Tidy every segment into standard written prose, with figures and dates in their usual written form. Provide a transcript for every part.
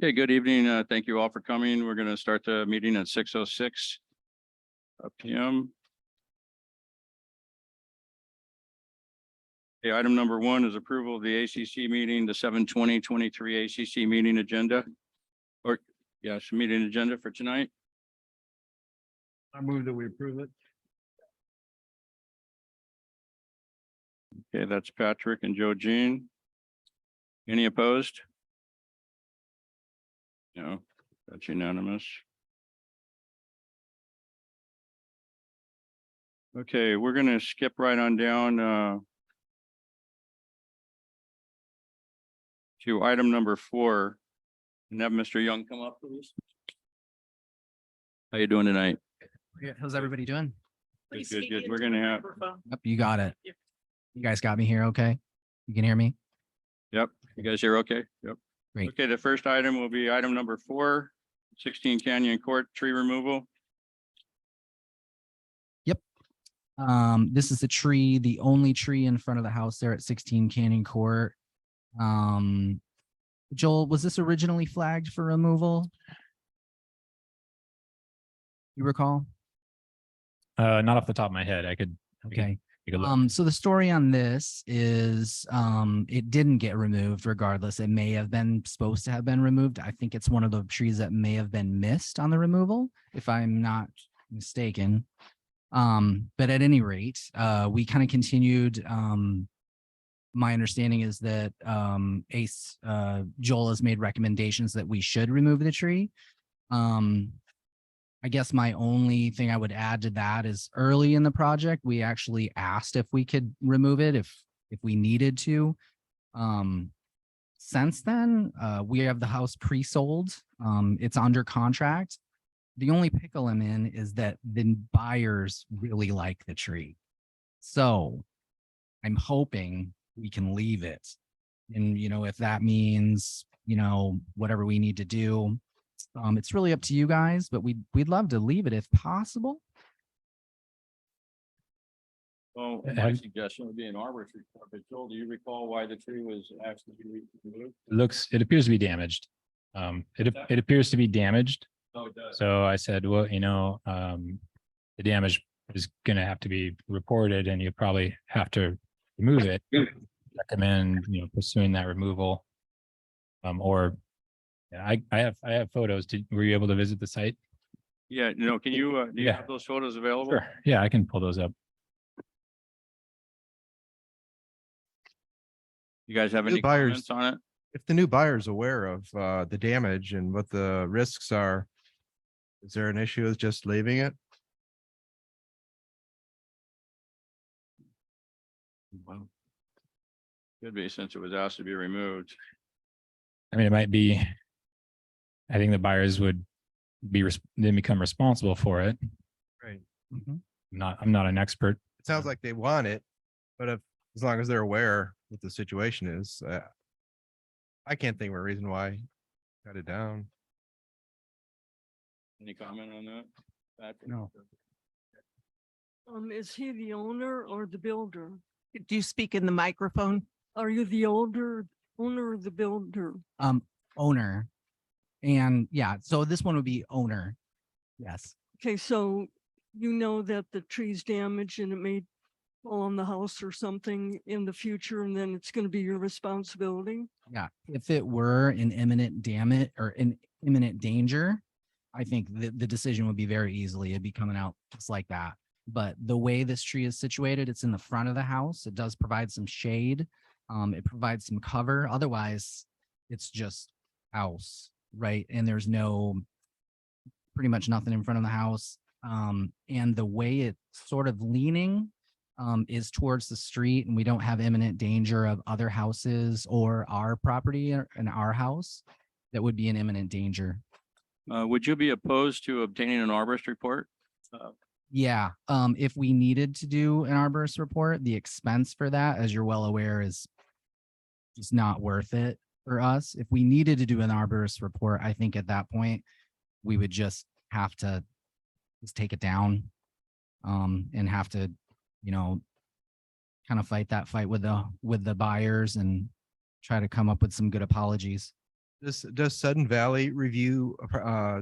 Okay, good evening. Thank you all for coming. We're going to start the meeting at 6:06 p.m. Okay, item number 1 is approval of the ACC meeting, the 7/20/23 ACC meeting agenda. Or yes, meeting agenda for tonight. I move that we approve it. Okay, that's Patrick and Joe Jean. Any opposed? No, that's unanimous. Okay, we're going to skip right on down to item number 4 and have Mr. Young come up, please. How you doing tonight? How's everybody doing? Good. We're going to have. Yep, you got it. You guys got me here. Okay. You can hear me? Yep. You guys here? Okay. Yep. Great. Okay. The first item will be item number 4, 16 Canyon Court tree removal. Yep. This is the tree, the only tree in front of the house there at 16 Canyon Court. Joel, was this originally flagged for removal? You recall? Not off the top of my head. I could. Okay. Take a look. So the story on this is it didn't get removed regardless. It may have been supposed to have been removed. I think it's one of the trees that may have been missed on the removal, if I'm not mistaken. But at any rate, we kind of continued. My understanding is that Joel has made recommendations that we should remove the tree. I guess my only thing I would add to that is early in the project, we actually asked if we could remove it if we needed to. Since then, we have the house pre-sold. It's under contract. The only pickle I'm in is that the buyers really like the tree. So I'm hoping we can leave it. And, if that means, whatever we need to do, it's really up to you guys, but we'd love to leave it if possible. Well, my suggestion would be an arborist report. But Joel, do you recall why the tree was actually removed? It appears to be damaged. It appears to be damaged. Oh, it does. So I said, well, the damage is going to have to be reported, and you probably have to remove it. Recommend pursuing that removal. Or yeah, I have photos. Were you able to visit the site? Yeah, can you do you Yeah. have those photos available? Sure. Yeah, I can pull those up. You guys have New any buyers. comments on it? If the new buyer is aware of the damage and what the risks are, is there an issue with just leaving it? Well, could be, since it was asked to be removed. I mean, it might be. I think the buyers would then become responsible for it. Right. Mhm. I'm not an expert. It sounds like they want it, but as long as they're aware what the situation is, I can't think of a reason why cut it down. Any comment on that? Patrick? No. Is he the owner or the builder? Do you speak in the microphone? Are you the owner or the builder? Owner. And yeah, so this one would be owner. Yes. Okay, so you know that the tree's damaged and it may fall on the house or something in the future, and then it's going to be your responsibility. Yeah. If it were an imminent damage or an imminent danger, I think the decision would be very easily. It'd be coming out just like that. But the way this tree is situated, it's in the front of the house. It does provide some shade. It provides some cover. Otherwise, it's just house, right? And there's pretty much nothing in front of the house. And the way it's sort of leaning is towards the street, and we don't have imminent danger of other houses or our property and our house that would be in imminent danger. Would you be opposed to obtaining an arborist report? Yeah, if we needed to do an arborist report, the expense for that, as you're well aware, is just not worth it for us. If we needed to do an arborist report, I think at that point, we would just have to just take it down and have to, kind of fight that fight with the buyers and try to come up with some good apologies. Does Sudden Valley review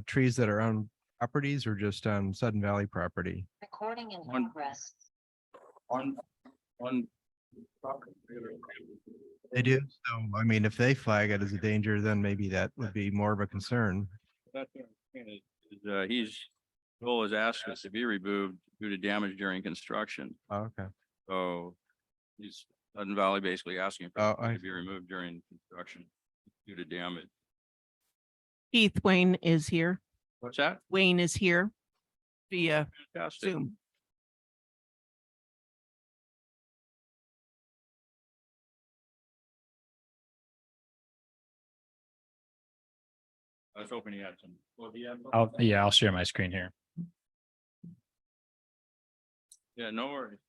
trees that are on properties or just on Sudden Valley property? Recording in On- progress. On. They do. So, I mean, if they flag it as a danger, then maybe that would be more of a concern. That's what I'm saying is, Joel has asked us to be removed due to damage during construction. Oh, okay. So he's Hudson Valley basically asking for Oh, it I to be removed during construction due to damage. Keith, Wayne is here. What's that? Wayne is here via Fantastic. Zoom. I was hoping he had some. Well, he had. I'll share my screen here. Yeah, no worries.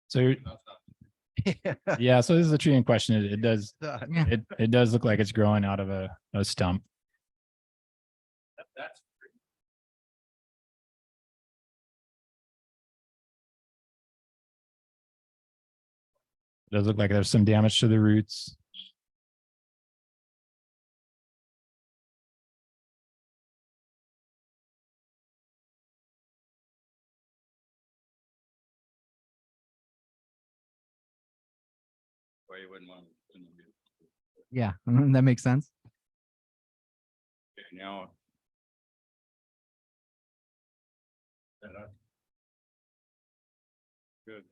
So, yeah, so this is a tree in question. It does, Yeah. it does look like it's growing out of a stump. That's. It does look like there's some damage to the roots. Why you wouldn't want to. Yeah, that makes sense. Okay, now. Good.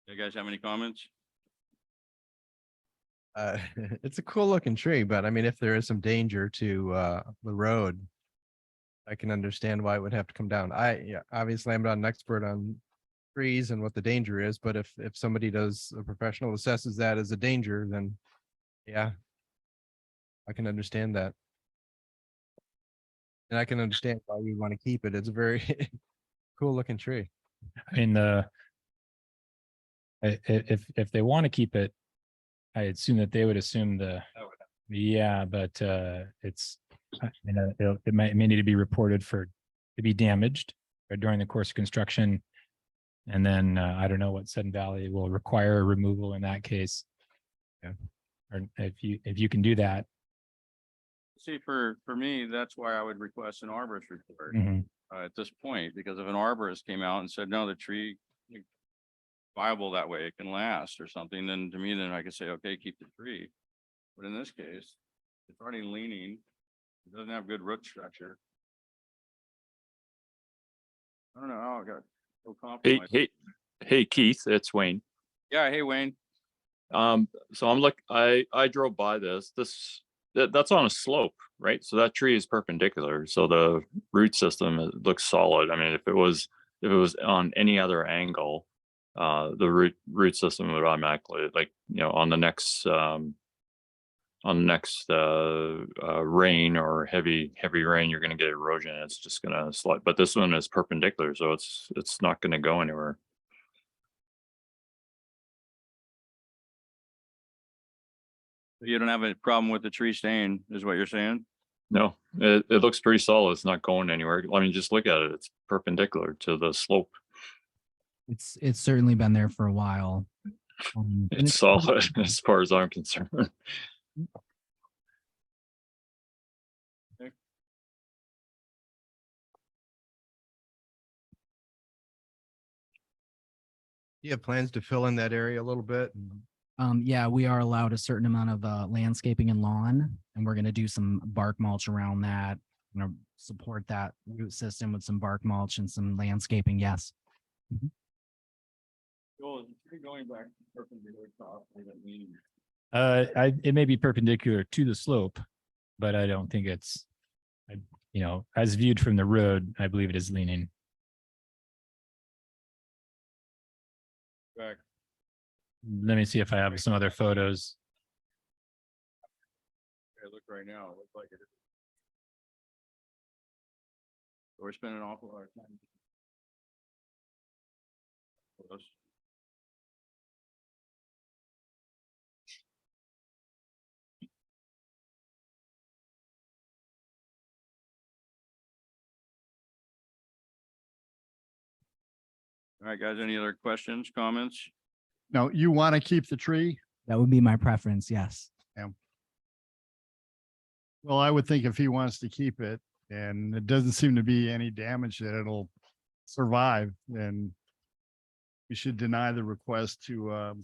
You guys have any comments? It's a cool looking tree, but I mean, if there is some danger to the road, I can understand why it would have to come down. Yeah, obviously I'm not an expert on trees and what the danger is, but if somebody does, a professional assesses that as a danger, then yeah, I can understand that. And I can understand why you want to keep it. It's a very cool looking tree. I mean, if they want to keep it, I assume that they would assume yeah, but it's, you know, it may need to be reported to be damaged or during the course of construction. And then I don't know what Sudden Valley will require removal in that case. Yeah. Or if you can do that. See, for me, that's why I would request an arborist report Mhm. at this point, because if an arborist came out and said, no, the tree viable that way, it can last or something, then to me, then I could say, okay, keep the tree. But in this case, it's already leaning, it doesn't have good root structure. I don't know how it got so compromised. Hey, Keith, it's Wayne. Yeah, hey, Wayne. So I drove by that's on a slope, right? So that tree is perpendicular. So the root system looks solid. I mean, if it was on any other angle, the root system would automatically, like, you know, on the next rain or heavy rain, you're going to get erosion. It's just going to slide. But this one is perpendicular, so it's not going to go anywhere. You don't have a problem with the tree staying, is what you're saying? No, it looks pretty solid. It's not going anywhere. I mean, just look at it. It's perpendicular to the slope. It's certainly been there for a while. And It's solid as far as I'm concerned. You have plans to fill in that area a little bit? Yeah, we are allowed a certain amount of landscaping and lawn, and we're gonna do some bark mulch around that. You know, support that root system with some bark mulch and some landscaping. Yes. Joel, is the tree going back perpendicular top? It may be perpendicular to the slope, but I don't think it's, you know, as viewed from the road, I believe it is leaning. Back. Let me see if I have some other photos. Okay, look right now, it looks like it. We're spending an awful lot of time. Close. All right, guys, any other questions, comments? No, you want to keep the tree? That would be my preference. Yes. Well, I would think if he wants to keep it and it doesn't seem to be any damage that it'll survive, then we should deny the request to have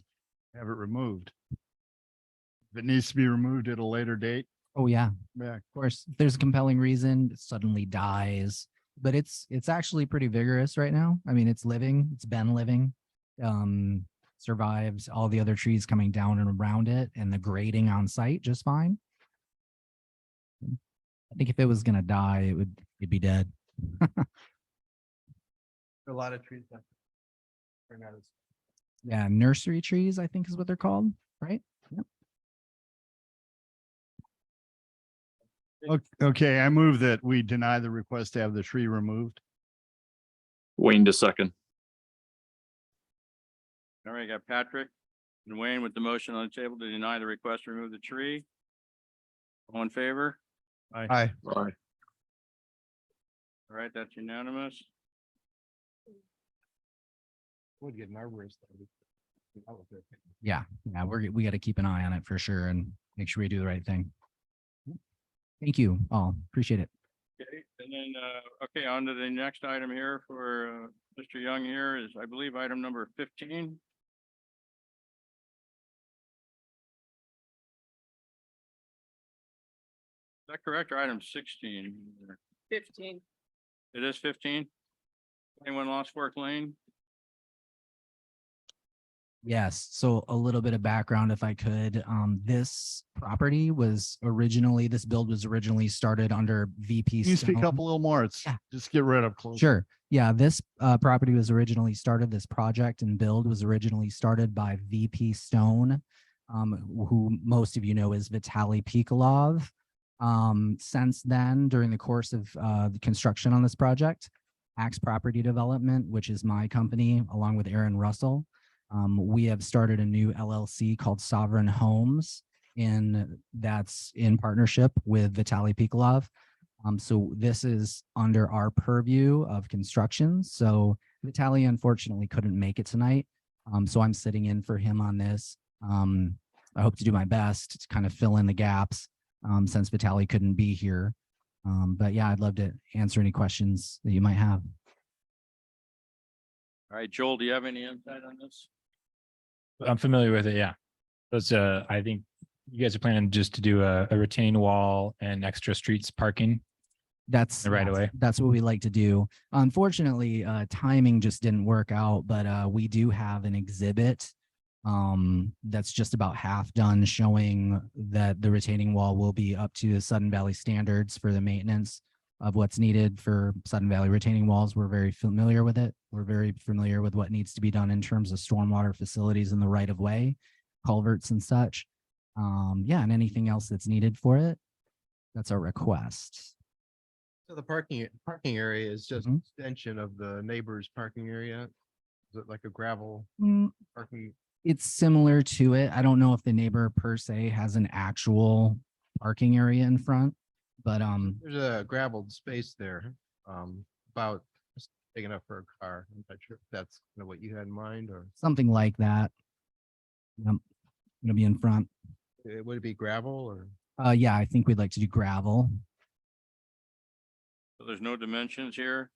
it removed. If it needs to be removed at a later date, Oh, yeah. yeah, Of course, if there's a compelling reason, it suddenly dies, but it's actually pretty vigorous right now. I mean, it's living, it's been living, survives all the other trees coming down and around it and the grading on site just fine. I think if it was gonna die, it'd be dead. A lot of trees. that turn out as- Yeah, nursery trees, I think is what they're called, right? Yep. okay, I move that we deny the request to have the tree removed. Wayne to second. All right, got Patrick and Wayne with the motion on the table to deny the request to remove the tree. All in favor? Hi. Aye. All right, that's unanimous. Would get an arborist. Yeah, we got to keep an eye on it for sure and make sure we do the right thing. Thank you all. Appreciate it. Okay, and then, okay, on to the next item here for, Mr. Young here is, I believe, item number 15. Is that correct, or item 16? 15. It is 15? Anyone Lost Fork Lane? Yes, so a little bit of background if I could. This property was originally, this build was originally started under VP. Can you speak Stone. up a little more? It's Yeah. just get right up close. Sure. Yeah, this property was originally started, this project and build was originally started by VP Stone, who most of you know is Vitaly Pikolov. Since then, during the course of the construction on this project, Axe Property Development, which is my company, along with Aaron Russell, we have started a new LLC called Sovereign Homes, and that's in partnership with Vitaly Pikolov. So this is under our purview of construction. So Vitaly unfortunately couldn't make it tonight. So I'm sitting in for him on this. I hope to do my best to kind of fill in the gaps since Vitaly couldn't be here. But yeah, I'd love to answer any questions that you might have. All right, Joel, do you have any insight on this? I'm familiar with it. Yeah. That's I think you guys are planning just to do a retaining wall and extra streets parking. That's Right away. That's what we like to do. Unfortunately, timing just didn't work out, but we do have an exhibit that's just about half done, showing that the retaining wall will be up to the Sudden Valley standards for the maintenance of what's needed for Sudden Valley retaining walls. We're very familiar with it. We're very familiar with what needs to be done in terms of stormwater facilities in the right of way, culverts and such. Yeah, and anything else that's needed for it. That's our request. So the parking area is just Mhm. extension of the neighbor's parking area? Is it like a gravel Mm, parking? It's similar to it. I don't know if the neighbor per se has an actual parking area in front, but There's a gravelled space there, about just big enough for a car. I'm not sure if that's kind of what you had in mind, or something like that. Yep. It'll be in front. would it be gravel or? Yeah, I think we'd like to do gravel. So there's no dimensions here?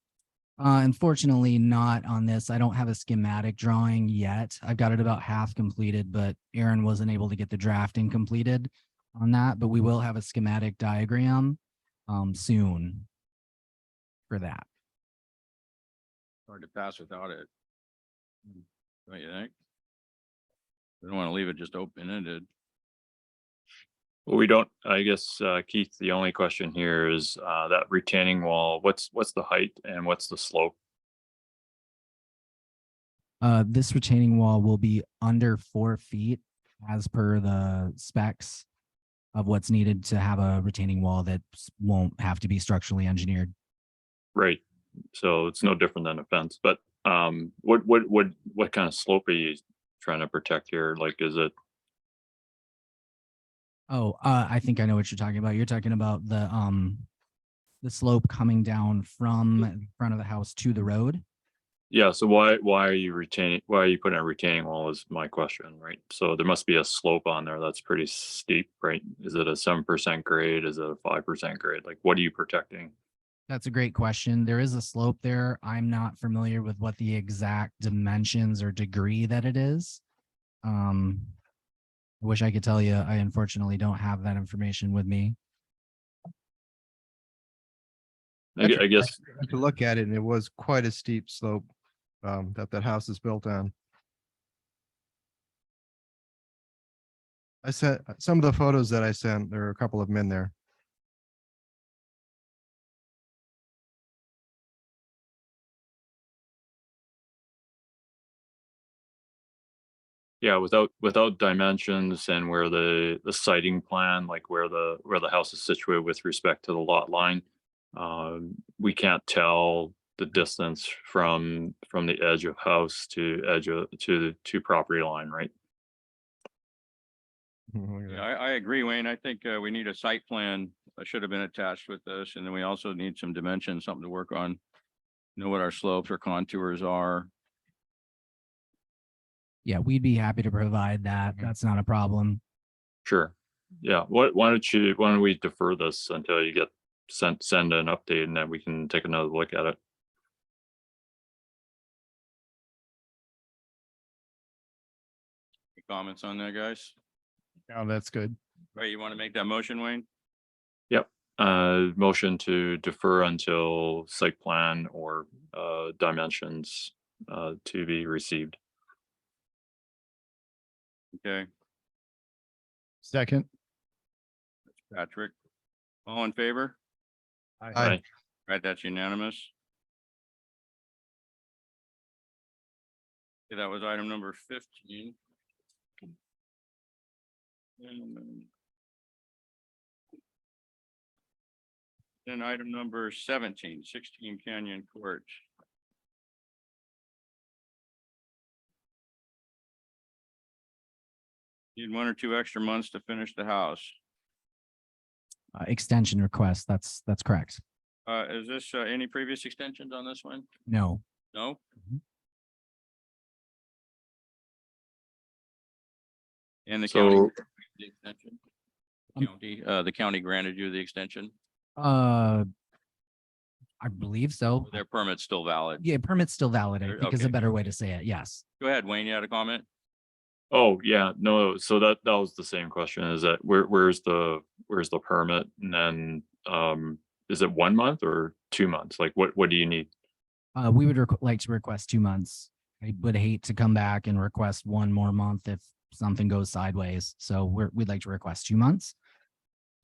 Unfortunately, not on this. I don't have a schematic drawing yet. I've got it about half completed, but Aaron wasn't able to get the drafting completed on that, but we will have a schematic diagram soon for that. Hard to pass without it. Don't you think? We don't want to leave it just open-ended. Well, we don't, I guess, Keith, the only question here is that retaining wall, what's the height and what's the slope? This retaining wall will be under 4 feet as per the specs of what's needed to have a retaining wall that won't have to be structurally engineered. Right. So it's no different than a fence, but what kind of slope are you trying to protect here? Like, is it? Oh, I think I know what you're talking about. You're talking about the slope coming down from the front of the house to the road. Yeah, so why are you putting a retaining wall is my question, right? So there must be a slope on there that's pretty steep, right? Is it a 7% grade? Is it a 5% grade? Like, what are you protecting? That's a great question. There is a slope there. I'm not familiar with what the exact dimensions or degree that it is. I wish I could tell you. I unfortunately don't have that information with me. I guess, To look at it, and it was quite a steep slope that house is built on. I sent some of the photos that I sent, there are a couple of them in there. yeah, without dimensions and where the siting plan, like where the house is situated with respect to the lot line, we can't tell the distance from the edge of house to property line, right? Look at Yeah, that. I agree, Wayne. I think we need a site plan that should have been attached with this, and then we also need some dimensions, something to work on. Know what our slopes or contours are. Yeah, we'd be happy to provide that. That's not a problem. Sure. Yeah, why don't we defer this until you get send an update and then we can take another look at it. Any comments on that, guys? Now that's good. Right, you want to make that motion, Wayne? Yep. Motion to defer until site plan or dimensions to be received. Okay, Second. Patrick. All in favor? Aye. Right, that's unanimous. Okay, that was item number 15. And then item number 17, 16 Canyon Court. Need 1 or 2 extra months to finish the house. Extension request. That's correct. Is this any previous extensions on this one? No. No? Mhm. And the So- county, the extension? Um, The county granted you the extension? I believe so. Their permit's still valid? Yeah, permit's still valid, I There- think is a okay. better way to say it. Yes. Go ahead, Wayne, you had a comment? Oh, yeah, no, so that was the same question, is that where's the permit? And then is it 1 month or 2 months? Like what do you need? We would like to request 2 months. I would hate to come back and request 1 more month if something goes sideways. So we'd like to request 2 months.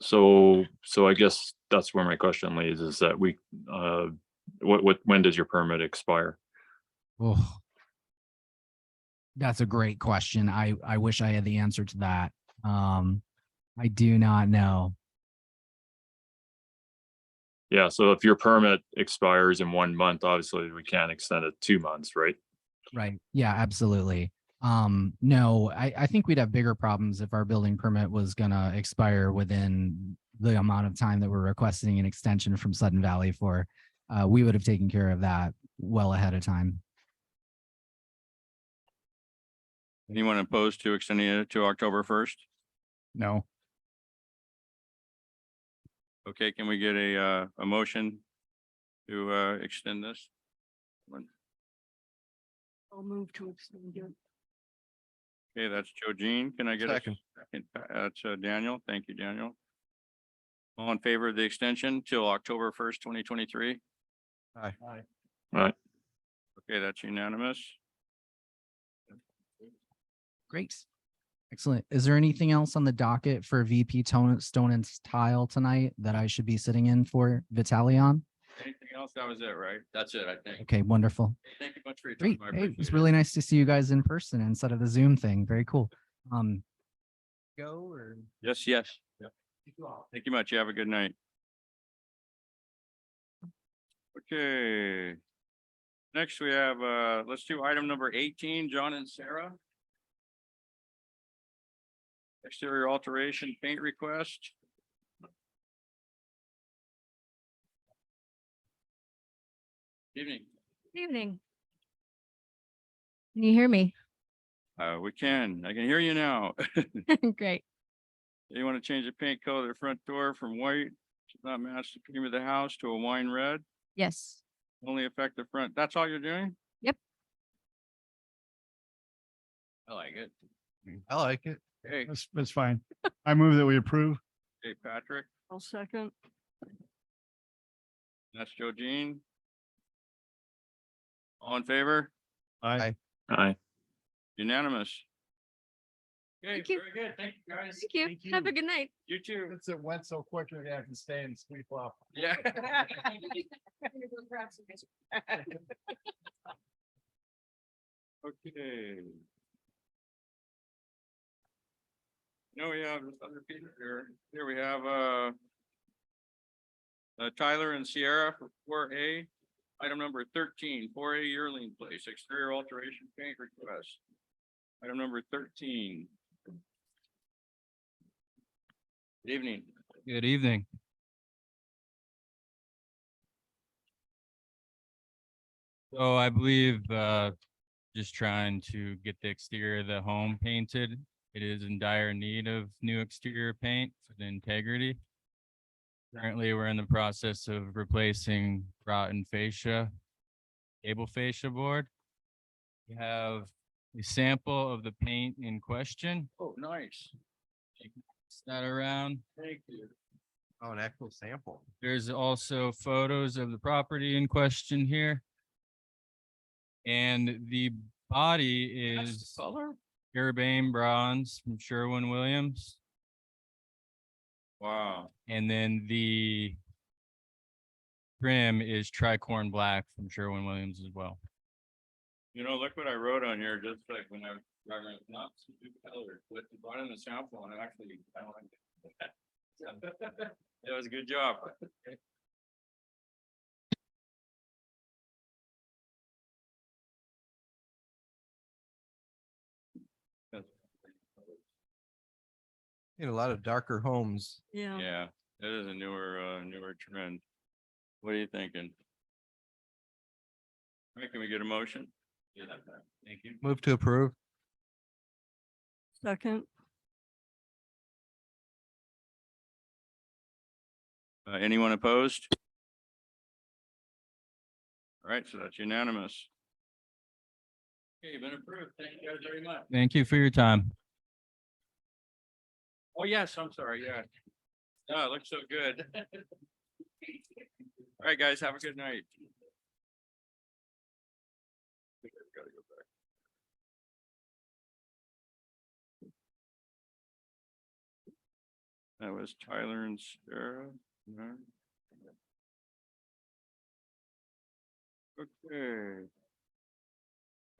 So I guess that's where my question leads, is that when does your permit expire? Oh, that's a great question. I wish I had the answer to that. I do not know. Yeah, so if your permit expires in 1 month, obviously we can't extend it 2 months, right? Right. Yeah, absolutely. No, I think we'd have bigger problems if our building permit was gonna expire within the amount of time that we're requesting an extension from Sudden Valley for. We would have taken care of that well ahead of time. Anyone opposed to extending it to October 1st? No. Okay, can we get a motion to extend this? I'll move to extend it. Okay, that's Joe Jean. Can I get a Second. second? That's Daniel. Thank you, Daniel. All in favor of the extension till October 1st, 2023? Aye. Right. Okay, that's unanimous. Great. Excellent. Is there anything else on the docket for VP Stone and Tile tonight that I should be sitting in for Vitalion? Anything else? That was it, right? That's it, I think. Okay, wonderful. Thank you much for your time. Great. I Hey, appreciate it's it. really nice to see you guys in person instead of the Zoom thing. Very cool. Go or? Yes, yes. Thank you much. You have a good night. Okay. Next, we have, let's do item number 18, John and Sarah. Exterior alteration paint request. Evening. Evening. Can you hear me? We can. I can hear you now. Great. You want to change the paint color of the front door from white to not match the cream of the house to a wine red? Yes. Only affect the front. That's all you're doing? Yep. I like it. I like it. Hey, That's fine. I move that we approve. hey, Patrick, I'll second. that's Joe Jean. All in favor? Aye. Aye. Unanimous. Okay, Thank you. very good. Thank you, guys. Thank you. Have a good night. You too. Since it went so quick, we have to stay and sweep up. Yeah. Okay. Now we have this other piece here. Here we have, Tyler and Sierra for 4A, item number 13, 4A Yearling Place, exterior alteration paint request. Item number 13. Good evening. Good evening. So I believe just trying to get the exterior of the home painted. It is in dire need of new exterior paint for the integrity. Currently, we're in the process of replacing rotten fascia, cable fascia board. We have a sample of the paint in question. Oh, nice. Pass that around. Thank you. Oh, an actual sample. There's also photos of the property in question here. And the body That's the is color? Urbane bronze from Sherwin-Williams. Wow. And then the trim is tricorn black from Sherwin-Williams as well. You know, look what I wrote on here, just like when I was driving, around, not two colors, but you brought in the sample and actually, I don't like it. That was a good job. In a lot of darker homes. Yeah. Yeah, that is a newer trend. What are you thinking? All right, can we get a motion? Yeah, thank you. Move to approve. Second. Anyone opposed? All right, so that's unanimous. Okay, you've been approved. Thank you guys very much. Thank you for your time. Oh, yes, I'm sorry, yeah. No, it looks so good. All right, guys, have a good night. Gotta go back. That was Tyler and Sarah. No. Okay.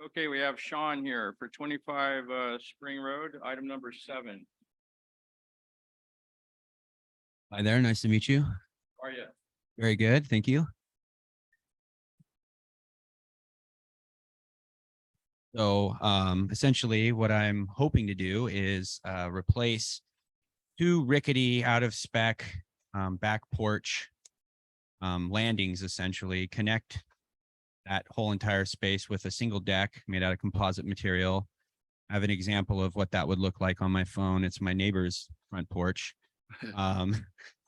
Okay, we have Sean here for 25 Spring Road, item number 7. Hi there, nice to meet you. How are you? Very good, thank you. So essentially what I'm hoping to do is replace 2 rickety out of spec back porch landings, essentially connect that whole entire space with a single deck made out of composite material. I have an example of what that would look like on my phone. It's my neighbor's front porch.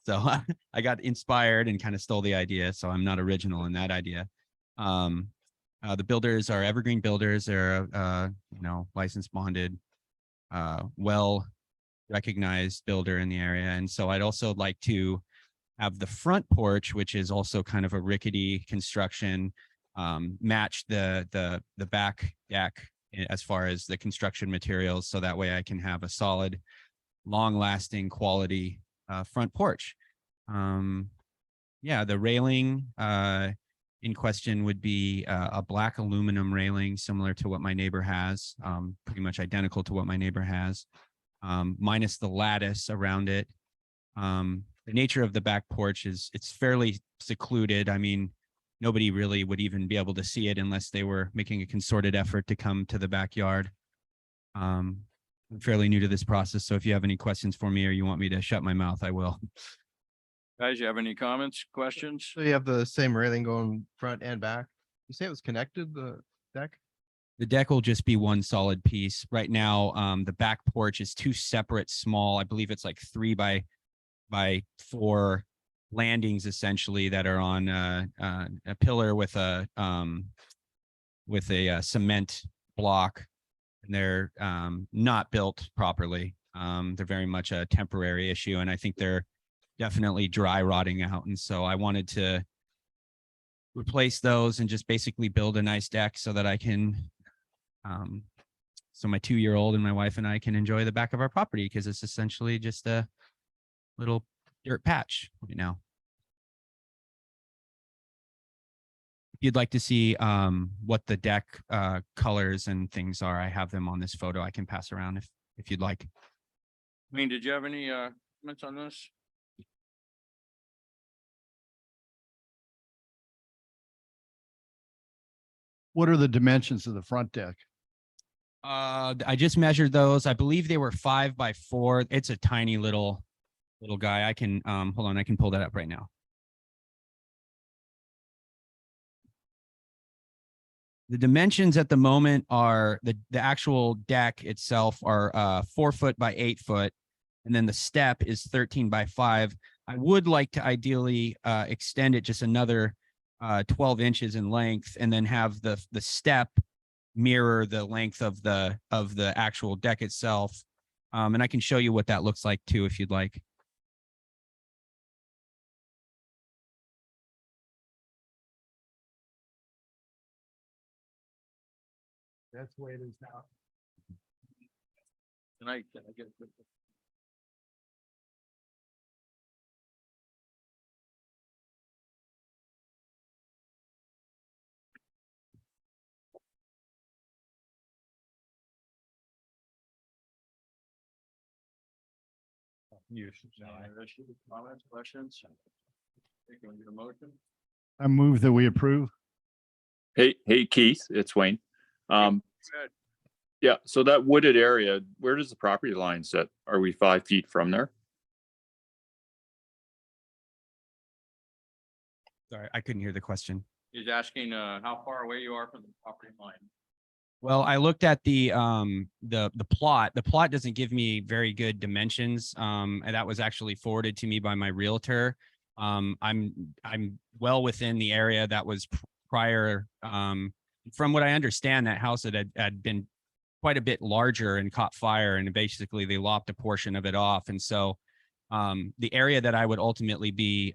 So I got inspired and kind of stole the idea. So I'm not original in that idea. The builders are Evergreen Builders. They're, licensed, bonded, well recognized builder in the area. And so I'd also like to have the front porch, which is also kind of a rickety construction, match the back deck as far as the construction materials. So that way I can have a solid, long lasting quality front porch. The railing in question would be a black aluminum railing similar to what my neighbor has, pretty much identical to what my neighbor has, minus the lattice around it. The nature of the back porch is it's fairly secluded. I mean, nobody really would even be able to see it unless they were making a concerted effort to come to the backyard. I'm fairly new to this process, so if you have any questions for me or you want me to shut my mouth, I will. Guys, you have any comments, questions? So you have the same railing going front and back. You say it was connected, the deck? The deck will just be one solid piece. Right now, the back porch is two separate small, I believe it's like 3 by 4 landings essentially that are on a pillar with a cement block. And they're not built properly. They're very much a temporary issue, and I think they're definitely dry rotting out. And so I wanted to replace those and just basically build a nice deck so that I can, so my 2-year-old and my wife and I can enjoy the back of our property, because it's essentially just a little dirt patch right now. If you'd like to see what the deck colors and things are, I have them on this photo. I can pass around if you'd like. Wayne, did you have any comments on this? What are the dimensions of the front deck? I just measured those. I believe they were 5 by 4. It's a tiny little guy. I can hold on, I can pull that up right now. The dimensions at the moment are the actual deck itself are 4 foot by 8 foot, and then the step is 13 by 5. I would like to ideally extend it just another 12 inches in length, and then have the step mirror the length of the actual deck itself. And I can show you what that looks like too, if you'd like. That's the way it is now. Can I get a quick? Comments, questions? Can we get a motion? I move that we approve. Hey, Keith, it's Wayne. Good. Yeah, so that wooded area, where does the property line sit? Are we 5 feet from there? Sorry, I couldn't hear the question. He's asking how far away you are from the property line. Well, I looked at the plot. The plot doesn't give me very good dimensions. And that was actually forwarded to me by my realtor. I'm well within the area that was prior. From what I understand, that house had been quite a bit larger and caught fire, and basically they lopped a portion of it off. And so the area that I would ultimately be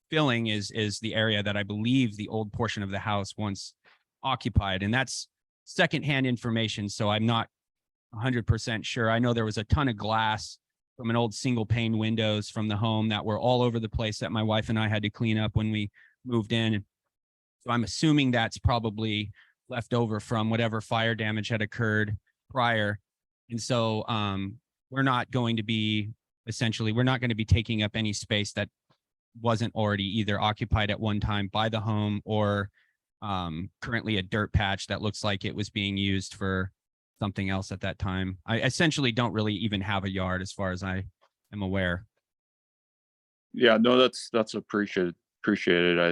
filling is the area that I believe the old portion of the house once occupied, and that's secondhand information, so I'm not 100% sure. I know there was a ton of glass from an old single pane windows from the home that were all over the place that my wife and I had to clean up when we moved in. So I'm assuming that's probably left over from whatever fire damage had occurred prior. And so we're not going to be taking up any space that wasn't already either occupied at one time by the home or currently a dirt patch that looks like it was being used for something else at that time. I essentially don't really even have a yard as far as I am aware. Yeah, no, that's appreciated.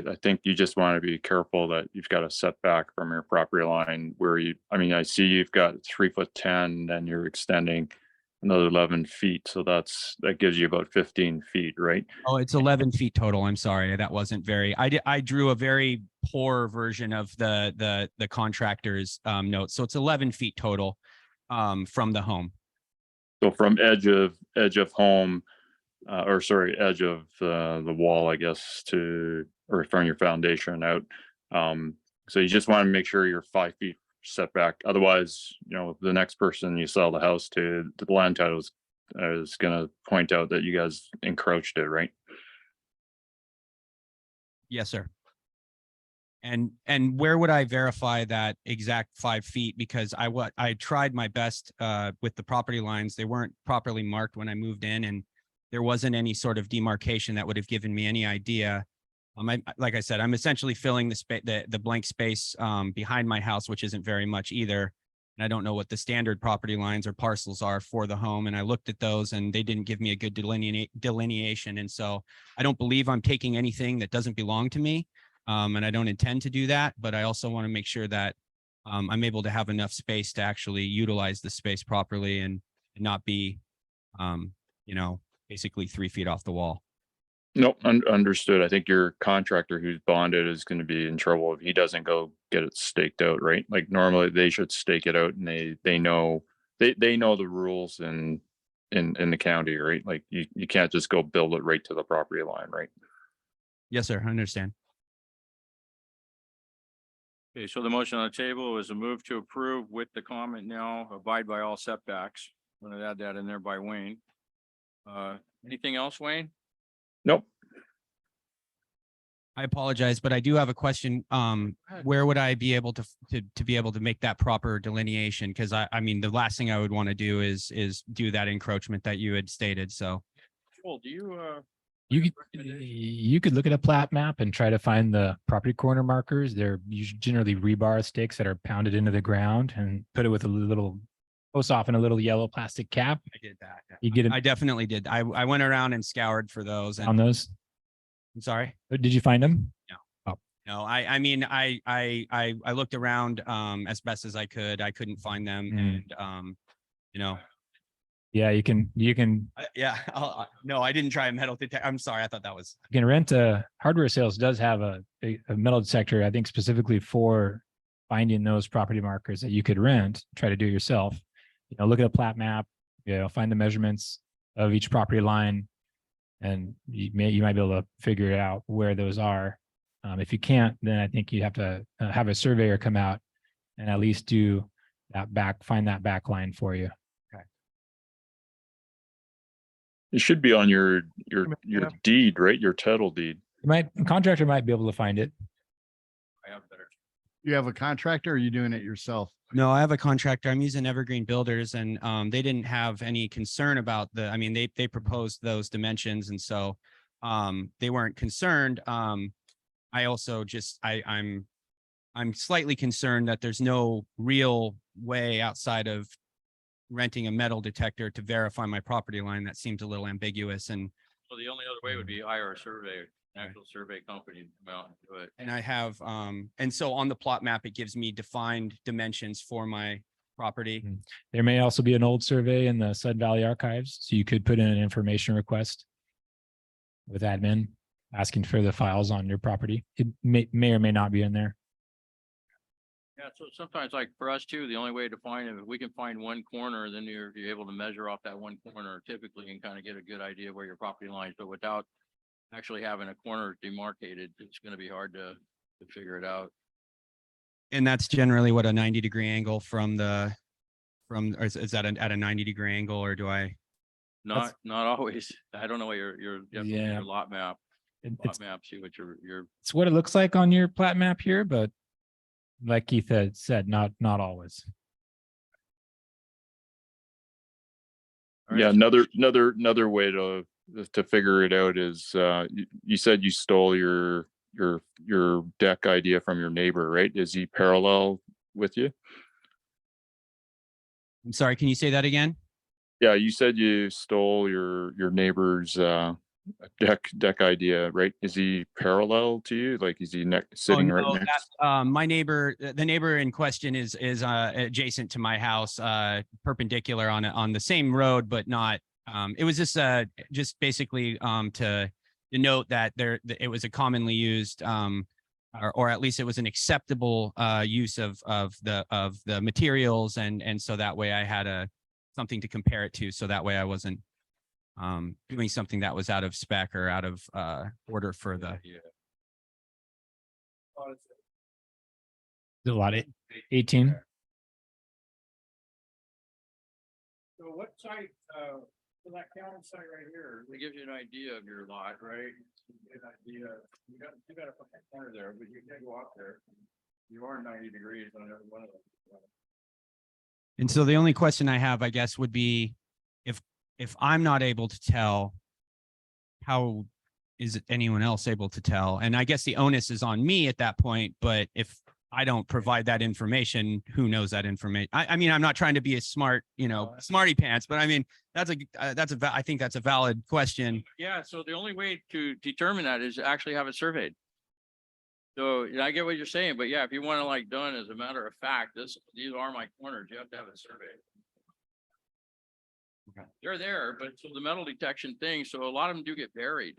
I think you just want to be careful that you've got a setback from your property line where I see you've got 3'10", and you're extending another 11 feet. So that gives you about 15 feet, right? Oh, it's 11 feet total. I'm sorry. That wasn't very, I drew a very poor version of the contractor's note. So it's 11 feet total from the home. So from edge of home, edge of the wall, I guess, or from your foundation out. So you just want to make sure you're 5 feet setback. Otherwise, the next person you sell the house to, the land title is going to point out that you guys encroached it, right? Yes, sir. And where would I verify that exact 5 feet? Because I tried my best with the property lines. They weren't properly marked when I moved in, and there wasn't any sort of demarcation that would have given me any idea. Like I said, I'm essentially filling the blank space behind my house, which isn't very much either. And I don't know what the standard property lines or parcels are for the home. And I looked at those and they didn't give me a good delineation. And so I don't believe I'm taking anything that doesn't belong to me. And I don't intend to do that, but I also want to make sure that I'm able to have enough space to actually utilize the space properly and not be, you know, basically 3 feet off the wall. Nope, understood. I think your contractor who's bonded is going to be in trouble if he doesn't go get it staked out, right? Like normally they should stake it out and they know they know the rules in the county, right? Like you can't just go build it right to the property line, right? Yes, sir. I understand. Okay, so the motion on the table is a move to approve with the comment now, abide by all setbacks. I'm gonna add that in there by Wayne. Anything else, Wayne? Nope. I apologize, but I do have a question. Where would I be able to be able to make that proper delineation? Because I mean, the last thing I would want to do is do that encroachment that you had stated. So Joel, do you, You could look at a plat map and try to find the property corner markers. They're usually generally rebar stakes that are pounded into the ground and put it with a little, most often a little yellow plastic cap. I did that. You get it I definitely did. I went around and scoured for those. on And those. I'm sorry. Did you find them? No, I mean, I looked around as best as I could. I couldn't find them. And you know, Yeah, you can yeah, no, I didn't try a metal detector. I'm sorry. I thought that was. you can rent hardware sales does have a metal detector, I think specifically for finding those property markers that you could rent, try to do it yourself. You know, look at a plat map, you know, find the measurements of each property line, and you might be able to figure out where those are. If you can't, then I think you have to have a surveyor come out and at least do that find that back line for you. It should be on your deed, right? Your title deed. Contractor might be able to find it. I have better. You have a contractor or are you doing it yourself? No, I have a contractor. I'm using Evergreen Builders, and they didn't have any concern about I mean, they proposed those dimensions, and so they weren't concerned. I also just I'm slightly concerned that there's no real way outside of renting a metal detector to verify my property line. That seems a little ambiguous. And So the only other way would be hire a surveyor, actual survey company to come out and do it. and I have and so on the plot map, it gives me defined dimensions for my property. There may also be an old survey in the Sud Valley archives, so you could put in an information request with admin asking for the files on your property. It may or may not be in there. Yeah, so sometimes like for us too, the only way to find it, if we can find one corner, then you're able to measure off that one corner typically and kind of get a good idea of where your property lines, but without actually having a corner demarcated, it's going to be hard to figure it out. And that's generally what a 90-degree angle or is that at a 90-degree angle, or do I? Not always. I don't know what you have to look at Yeah. your lot map. It's See what your it's what it looks like on your plat map here, but like Keith had said, not always. all right, Yeah, another way to figure it out is you said you stole your deck idea from your neighbor, right? Is he parallel with you? I'm sorry, can you say that again? Yeah, you said you stole your neighbor's deck idea, right? Is he parallel to you? Like, is he sitting right no, next? My neighbor, the neighbor in question is adjacent to my house, perpendicular on the same road, but not. It was just basically to denote that it was a commonly used, or at least it was an acceptable use of the materials, and so that way I had something to compare it to, so that way I wasn't doing something that was out of spec or out of order for the. There's a lot of 18. So what site, for that county site right here, it gives you an idea of your lot, right? An idea, you got a corner there, but you can't go up there. You are 90 degrees on every one of them. And so the only question I have, I guess, would be if I'm not able to tell, how is anyone else able to tell? And I guess the onus is on me at that point, but if I don't provide that information, who knows that information? I mean, I'm not trying to be a smart, smarty pants, but I mean, I think that's a valid question. Yeah, so the only way to determine that is to actually have it surveyed. So yeah, I get what you're saying, but yeah, if you want to like done as a matter of fact, these are my corners, you have to have a survey. Okay. They're there, but so the metal detection thing, so a lot of them do get buried.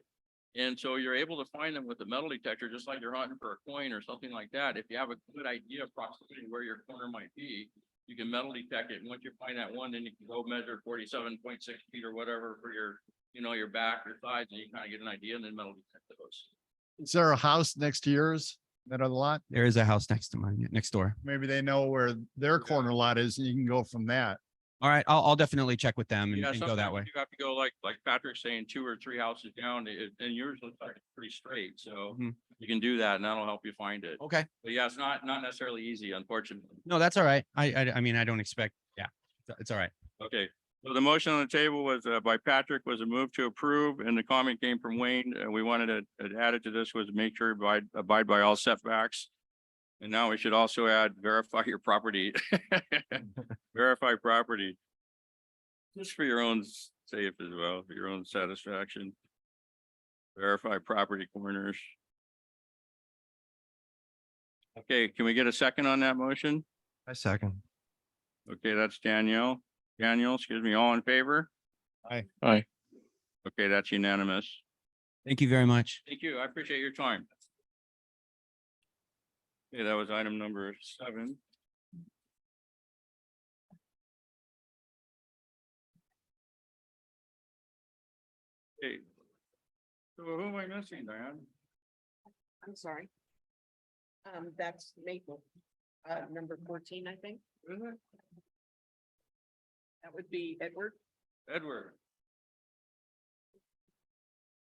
And so you're able to find them with the metal detector, just like you're hunting for a coin or something like that. If you have a good idea approximately where your corner might be, you can metal detect it. And once you find that one, then you can go measure 47.6 feet or whatever for your, your back, your sides, and you kind of get an idea and then metal detect those. Is there a house next to yours? That other lot? There is a house next to mine, next door. Maybe they know where their corner lot is and you can go from that. All right, I'll definitely check with them Yeah, and go that sometimes way. you have to go like Patrick's saying, 2 or 3 houses down, and yours looks like it's pretty straight, so Mhm. you can do that and that'll help you find it. Okay. But yeah, it's not necessarily easy, unfortunately. No, that's all right. I mean, I don't expect, yeah, it's all right. Okay, so the motion on the table was by Patrick was a move to approve, and the comment came from Wayne. We wanted to add it to this was make sure abide by all setbacks. And now we should also add verify your property. Verify property. Just for your own safe as well, for your own satisfaction. Verify property corners. Okay, can we get a second on that motion? I second. Okay, that's Danielle. Daniel, excuse me, all in favor? Aye. Okay, that's unanimous. Thank you very much. Thank you. I appreciate your time. Okay, that was item number 7. Okay. So who am I missing, Diane? I'm sorry. That's Maple, number 14, I think. Is it? That would be Edward. Edward.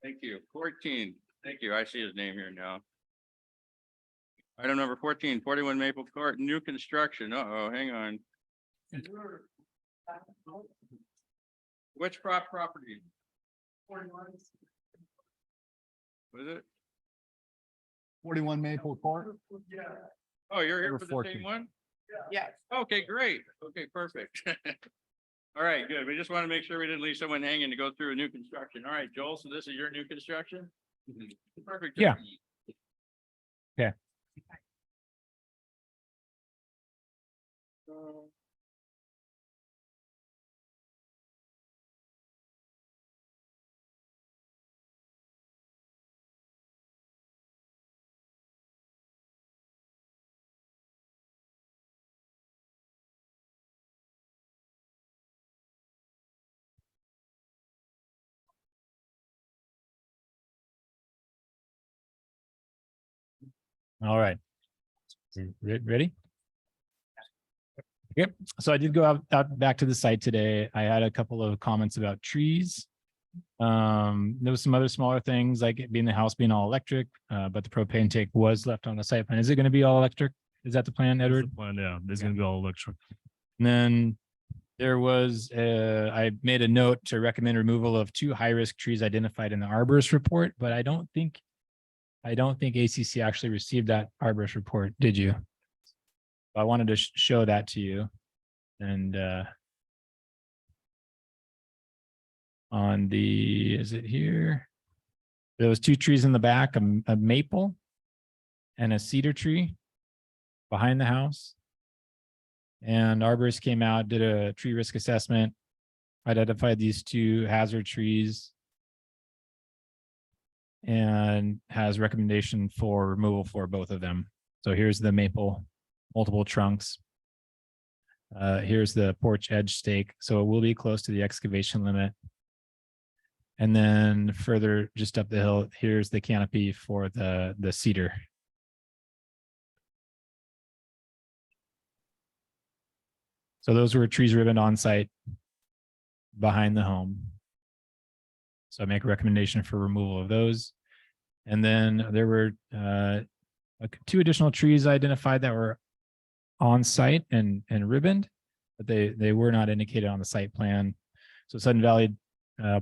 Thank you. 14. Thank you. I see his name here now. Item number 14, 41 Maple Court, new construction. Uh-oh, hang on. Which property? Was it? 41 Maple Court. Oh, you're here Number for the same 14. one? Yes. Okay, great. Okay, perfect. All right, good. We just want to make sure we didn't leave someone hanging to go through a new construction. All right, Joel, so this is your new construction? Perfect. Yeah. Yeah. All right. Ready? Yep. So I did go out back to the site today. I had a couple of comments about trees. There was some other smaller things like it being the house being all electric, but the propane tank was left on the site plan. Is it going to be all electric? Is that the plan, Edward? Yeah, there's gonna be all electric. And then there was, I made a note to recommend removal of 2 high-risk trees identified in the arborist report, but I don't think ACC actually received that arborist report. Did you? I wanted to show that to you. And on the, is it here? There was 2 trees in the back, a maple and a cedar tree behind the house. And arborists came out, did a tree risk assessment, identified these 2 hazard trees, and has recommendation for removal for both of them. So here's the maple, multiple trunks. Here's the porch edge stake. So it will be close to the excavation limit. And then further just up the hill, here's the canopy for the cedar. So those were trees ribboned on site behind the home. So I make a recommendation for removal of those. And then there were 2 additional trees identified that were on site and ribboned, but they were not indicated on the site plan. So Sudden Valley,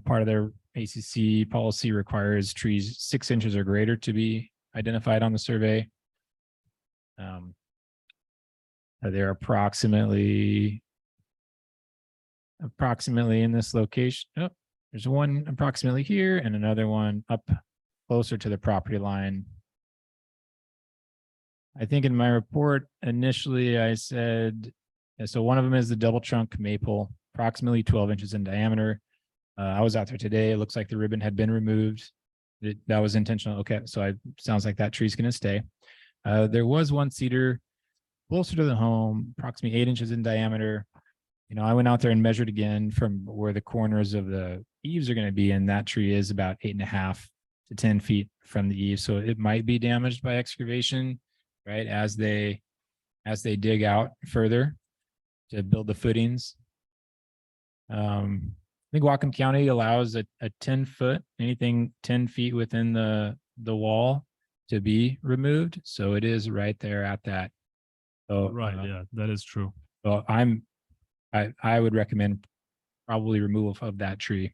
part of their ACC policy requires trees 6 inches or greater to be identified on the survey. They're approximately in this location. Oh, there's one approximately here and another one up closer to the property line I think in my report initially I said, so one of them is the double trunk maple, approximately 12 inches in diameter. I was out there today. It looks like the ribbon had been removed. That was intentional. Okay, so sounds like that tree's going to stay. There was one cedar closer to the home, approximately 8 inches in diameter. I went out there and measured again from where the corners of the eaves are going to be, and that tree is about 8.5 to 10 feet from the eave. So it might be damaged by excavation, right? As they dig out further to build the footings. I think Whatcom County allows a 10-foot, anything 10 feet within the wall to be removed. So it is right there at that. So, Yeah, that is true. So I would recommend probably removal of that tree.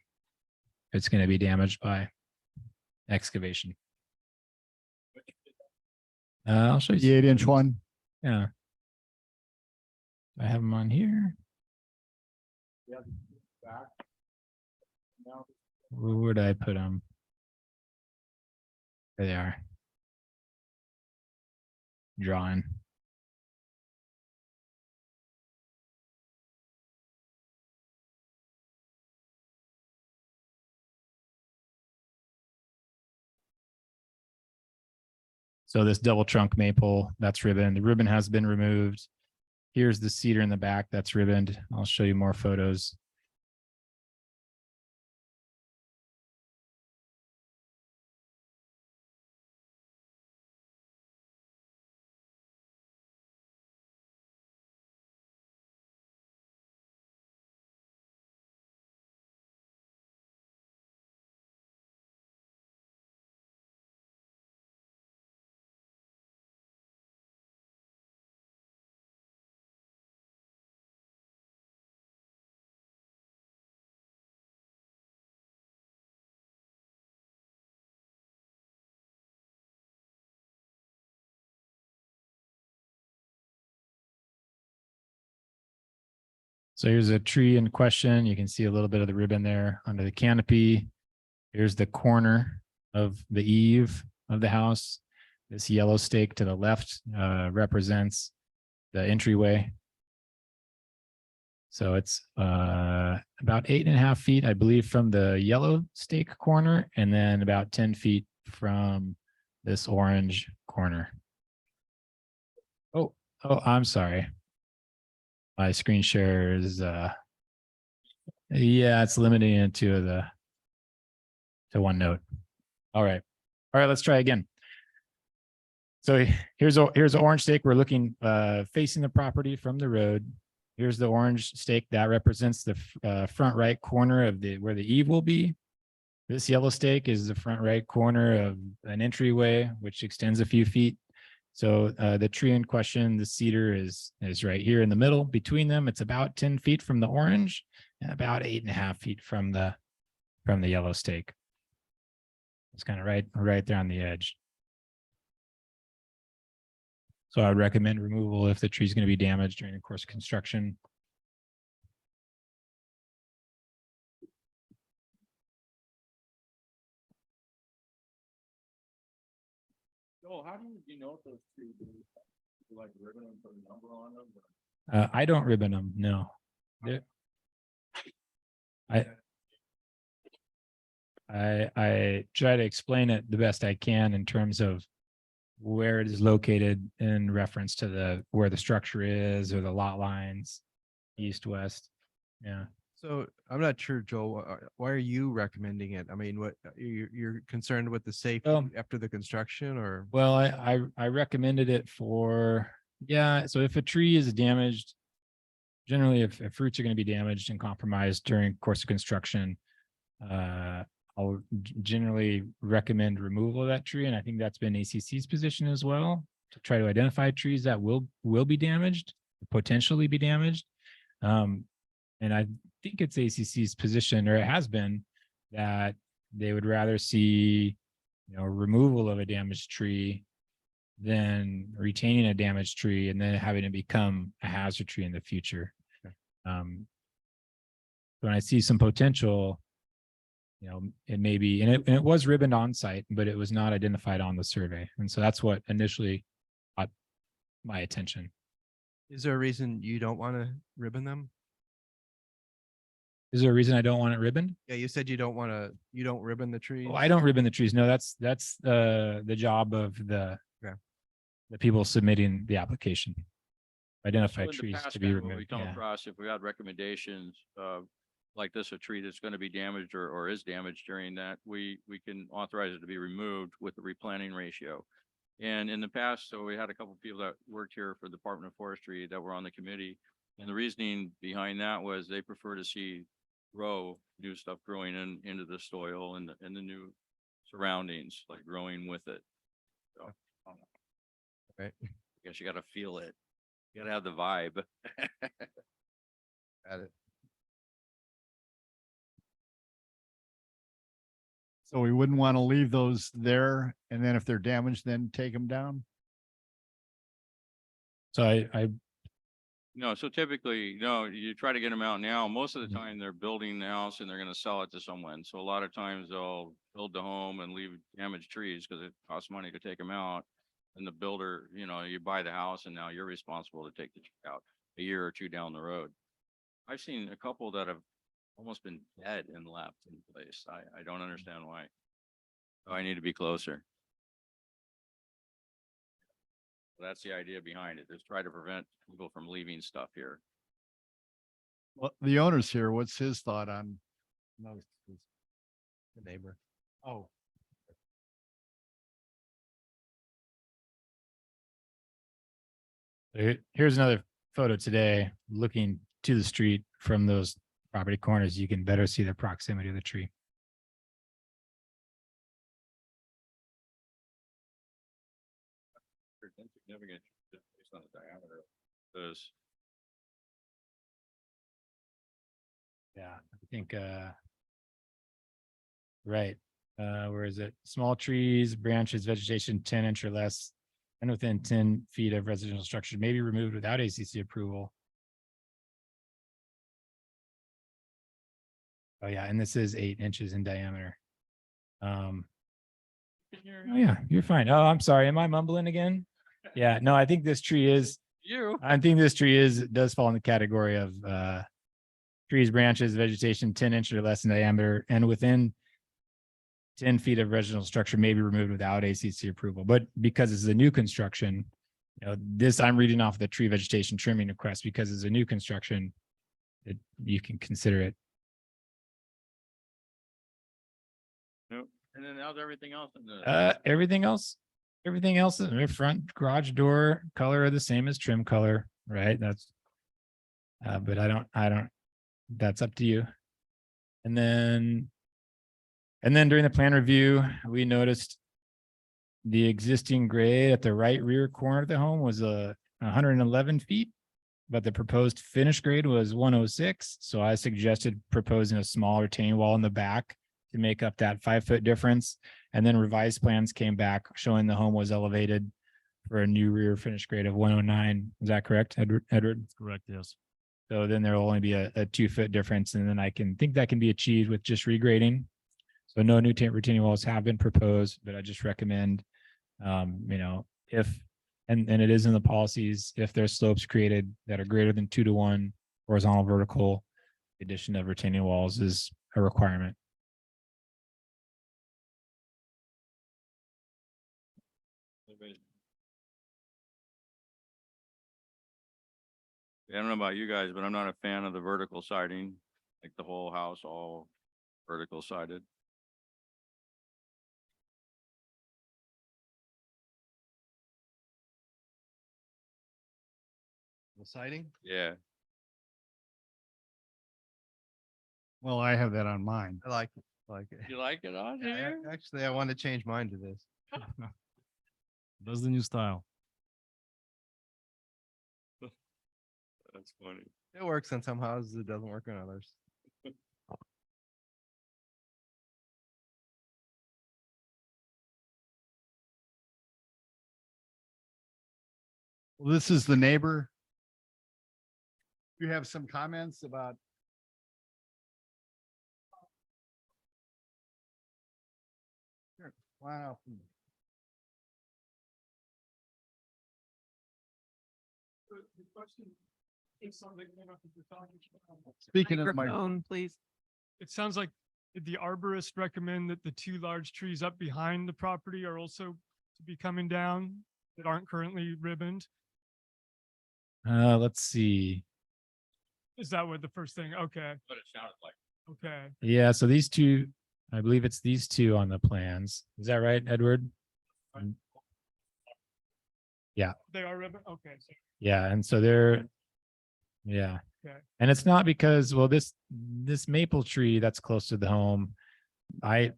It's going to be damaged by excavation. I'll show you. The 8-inch one. Yeah. I have them on here. Where would I put them? There they are. Drawing. So this double trunk maple, that's ribbon. The ribbon has been removed. Here's the cedar in the back that's ribboned. I'll show you more photos. So here's a tree in question. You can see a little bit of the ribbon there under the canopy. Here's the corner of the eave of the house. This yellow stake to the left represents the entryway. So it's about 8.5 feet, I believe, from the yellow stake corner, and then about 10 feet from this orange corner. Oh, I'm sorry. My screen share is yeah, it's limiting it to one note. All right, let's try again. So here's an orange stake. We're looking facing the property from the road. Here's the orange stake that represents the front right corner of where the eave will be. This yellow stake is the front right corner of an entryway, which extends a few feet. So the tree in question, the cedar, is right here in the middle. Between them, it's about 10 feet from the orange and about 8.5 feet from the yellow stake. It's kind of right there on the edge. So I would recommend removal if the tree is going to be damaged during the course of construction. Joel, how do you know if those trees are like ribbon and put a number on them? I don't ribbon them. No. I try to explain it the best I can in terms of where it is located in reference to where the structure is or the lot lines, east, west. Yeah. So I'm not sure, Joel, why are you recommending it? I mean, what you're concerned with the safety after the construction, or? Well, I recommended it for, yeah. So if a tree is damaged, generally if roots are going to be damaged and compromised during course of construction, I'll generally recommend removal of that tree. And I think that's been ACC's position as well, to try to identify trees that will be damaged, potentially be damaged. And I think it's ACC's position, or it has been, that they would rather see, removal of a damaged tree than retaining a damaged tree and then having it become a hazard tree in the future. When I see some potential, it may be, and it was ribboned on site, but it was not identified on the survey. And so that's what initially my attention. Is there a reason you don't want to ribbon them? Is there a reason I don't want it ribboned? Yeah, you said you don't ribbon the trees. Oh, I don't ribbon the trees. No, that's the job of the Okay. the people submitting the application. Identify So in the trees past, to be Matt, when we removed. come Yeah. across, if we had recommendations, like this, a tree that's going to be damaged or is damaged during that, we can authorize it to be removed with the replanting ratio. And in the past, so we had a couple people that worked here for the Department of Forestry that were on the committee. And the reasoning behind that was they prefer to see new stuff growing into the soil and the new surroundings, like growing with it. So, Right. I guess you gotta feel it. You gotta have the vibe. Got it. So we wouldn't want to leave those there, and then if they're damaged, then take them down? So I No, so typically, no, you try to get them out now. Most of the Mhm. time, they're building the house and they're gonna sell it to someone. So a lot of times they'll build the home and leave damaged trees because it costs money to take them out. And the builder, you buy the house and now you're responsible to take the tree out a year or two down the road. I've seen a couple that have almost been dead and left in place. I don't understand why. So I need to be closer. That's the idea behind it, is try to prevent people from leaving stuff here. Well, the owner's here. What's his thought on? No, The neighbor. oh, Here's another photo today, looking to the street from those property corners. You can better see the proximity of the tree. There's insignificant based on the diameter of those. Yeah, I think, right. Where is it? Small trees, branches, vegetation 10 inch or less, and within 10 feet of residential structure may be removed without ACC approval. Oh yeah, and this is 8 inches in diameter. Oh yeah, you're fine. Oh, I'm sorry. Am I mumbling again? Yeah, no, I think this tree is, I think this tree does fall in the category of trees, branches, vegetation 10 inches or less in diameter and within 10 feet of residential structure may be removed without ACC approval. But because it's a new construction, this I'm reading off the tree vegetation trimming request because it's a new construction, you can consider it. Nope. And then how's everything else in the? Everything else is the front garage door color are the same as trim color, right? That's but I don't, that's up to you. And then during the plan review, we noticed the existing grade at the right rear corner of the home was 111 feet, but the proposed finished grade was 106. So I suggested proposing a small retaining wall in the back to make up that 5-foot difference. And then revised plans came back showing the home was elevated for a new rear finish grade of 109. Is that correct, Edward? That's correct, yes. So then there will only be a 2-foot difference. And then I think that can be achieved with just regrading. So no new retaining walls have been proposed, but I just recommend, if, and it is in the policies, if there's slopes created that are greater than 2-to-1 horizontal vertical, the addition of retaining walls is a requirement. I don't know about you guys, but I'm not a fan of the vertical siding, like the whole house all vertical sided. The siding? Yeah. well, I have that on mine. I like it. I like it. You like it on Yeah, here? Actually, I want to change mine to this. That's the new style. That's funny. It works on some houses. It doesn't work on others. Well, this is the neighbor. You have some comments about? Sure. Wow. Speaking of my, Microphone, please. It sounds like did the arborist recommend that the two large trees up behind the property are also to be coming down that aren't currently ribboned? Let's see. Is that what the first thing? Okay, What it sounded like. okay. Yeah, so these two, I believe it's these two on the plans. Is that right, Edward? They are ribbon, okay. Yeah, and so they're, yeah. Okay. And it's not because, well, this maple tree that's close to the home, I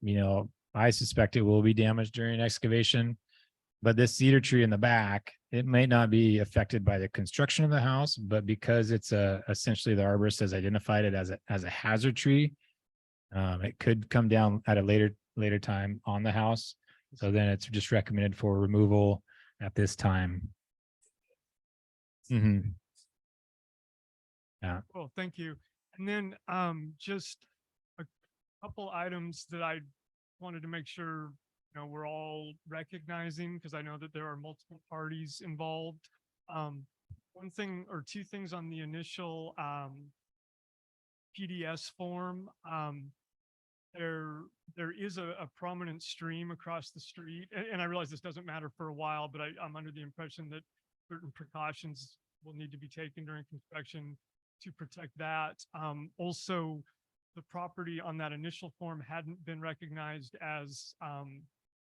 suspect it will be damaged during excavation. But this cedar tree in the back, it may not be affected by the construction of the house, but because it's essentially the arborist has identified it as a hazard tree, it could come down at a later time on the house. So then it's just recommended for removal at this time. Mm-hmm. Yeah. Well, thank you. And then just a couple items that I wanted to make sure, we're all recognizing, because I know that there are multiple parties involved. One thing or two things on the initial PDS form. There is a prominent stream across the street, and I realize this doesn't matter for a while, but I'm under the impression that certain precautions will need to be taken during construction to protect that. Also, the property on that initial form hadn't been recognized as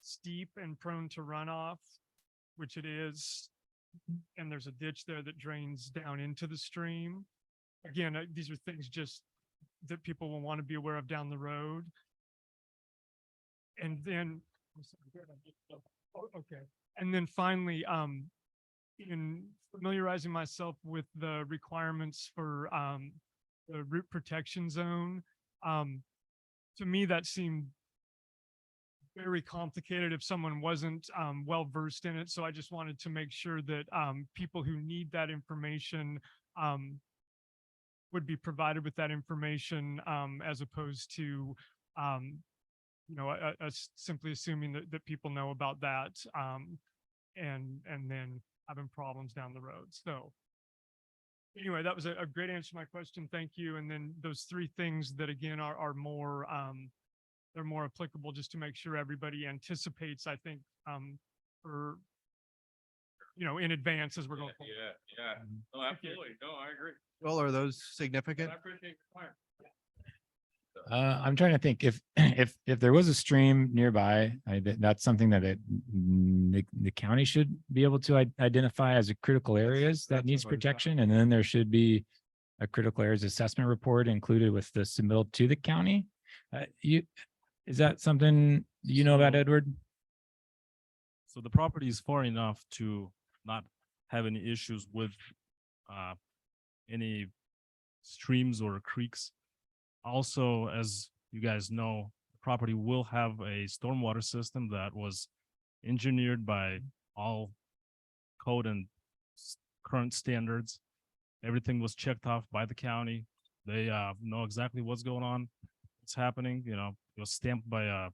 steep and prone to runoff, which it is. And there's a ditch there that drains down into the stream. Again, these are things just that people will want to be aware of down the road. And then, okay. And then finally, in familiarizing myself with the requirements for the root protection zone, to me, that seemed very complicated if someone wasn't well versed in it. So I just wanted to make sure that people who need that information would be provided with that information, as opposed to simply assuming that people know about that and then having problems down the road. So anyway, that was a great answer to my question. Thank you. And then those three things that again are more they're more applicable, just to make sure everybody anticipates, I think, for in advance as we're going forward. Yeah. No, absolutely. No, I agree. Well, are those significant? I appreciate your time. I'm trying to think if there was a stream nearby, that's something that the county should be able to identify as a critical areas that needs protection, and then there should be a critical areas assessment report included with the submittal to the county. Is that something you know about, Edward? So the property is far enough to not have any issues with any streams or creeks. Also, as you guys know, the property will have a stormwater system that was engineered by all code and current standards. Everything was checked off by the county. They know exactly what's going on, what's happening. It was stamped by a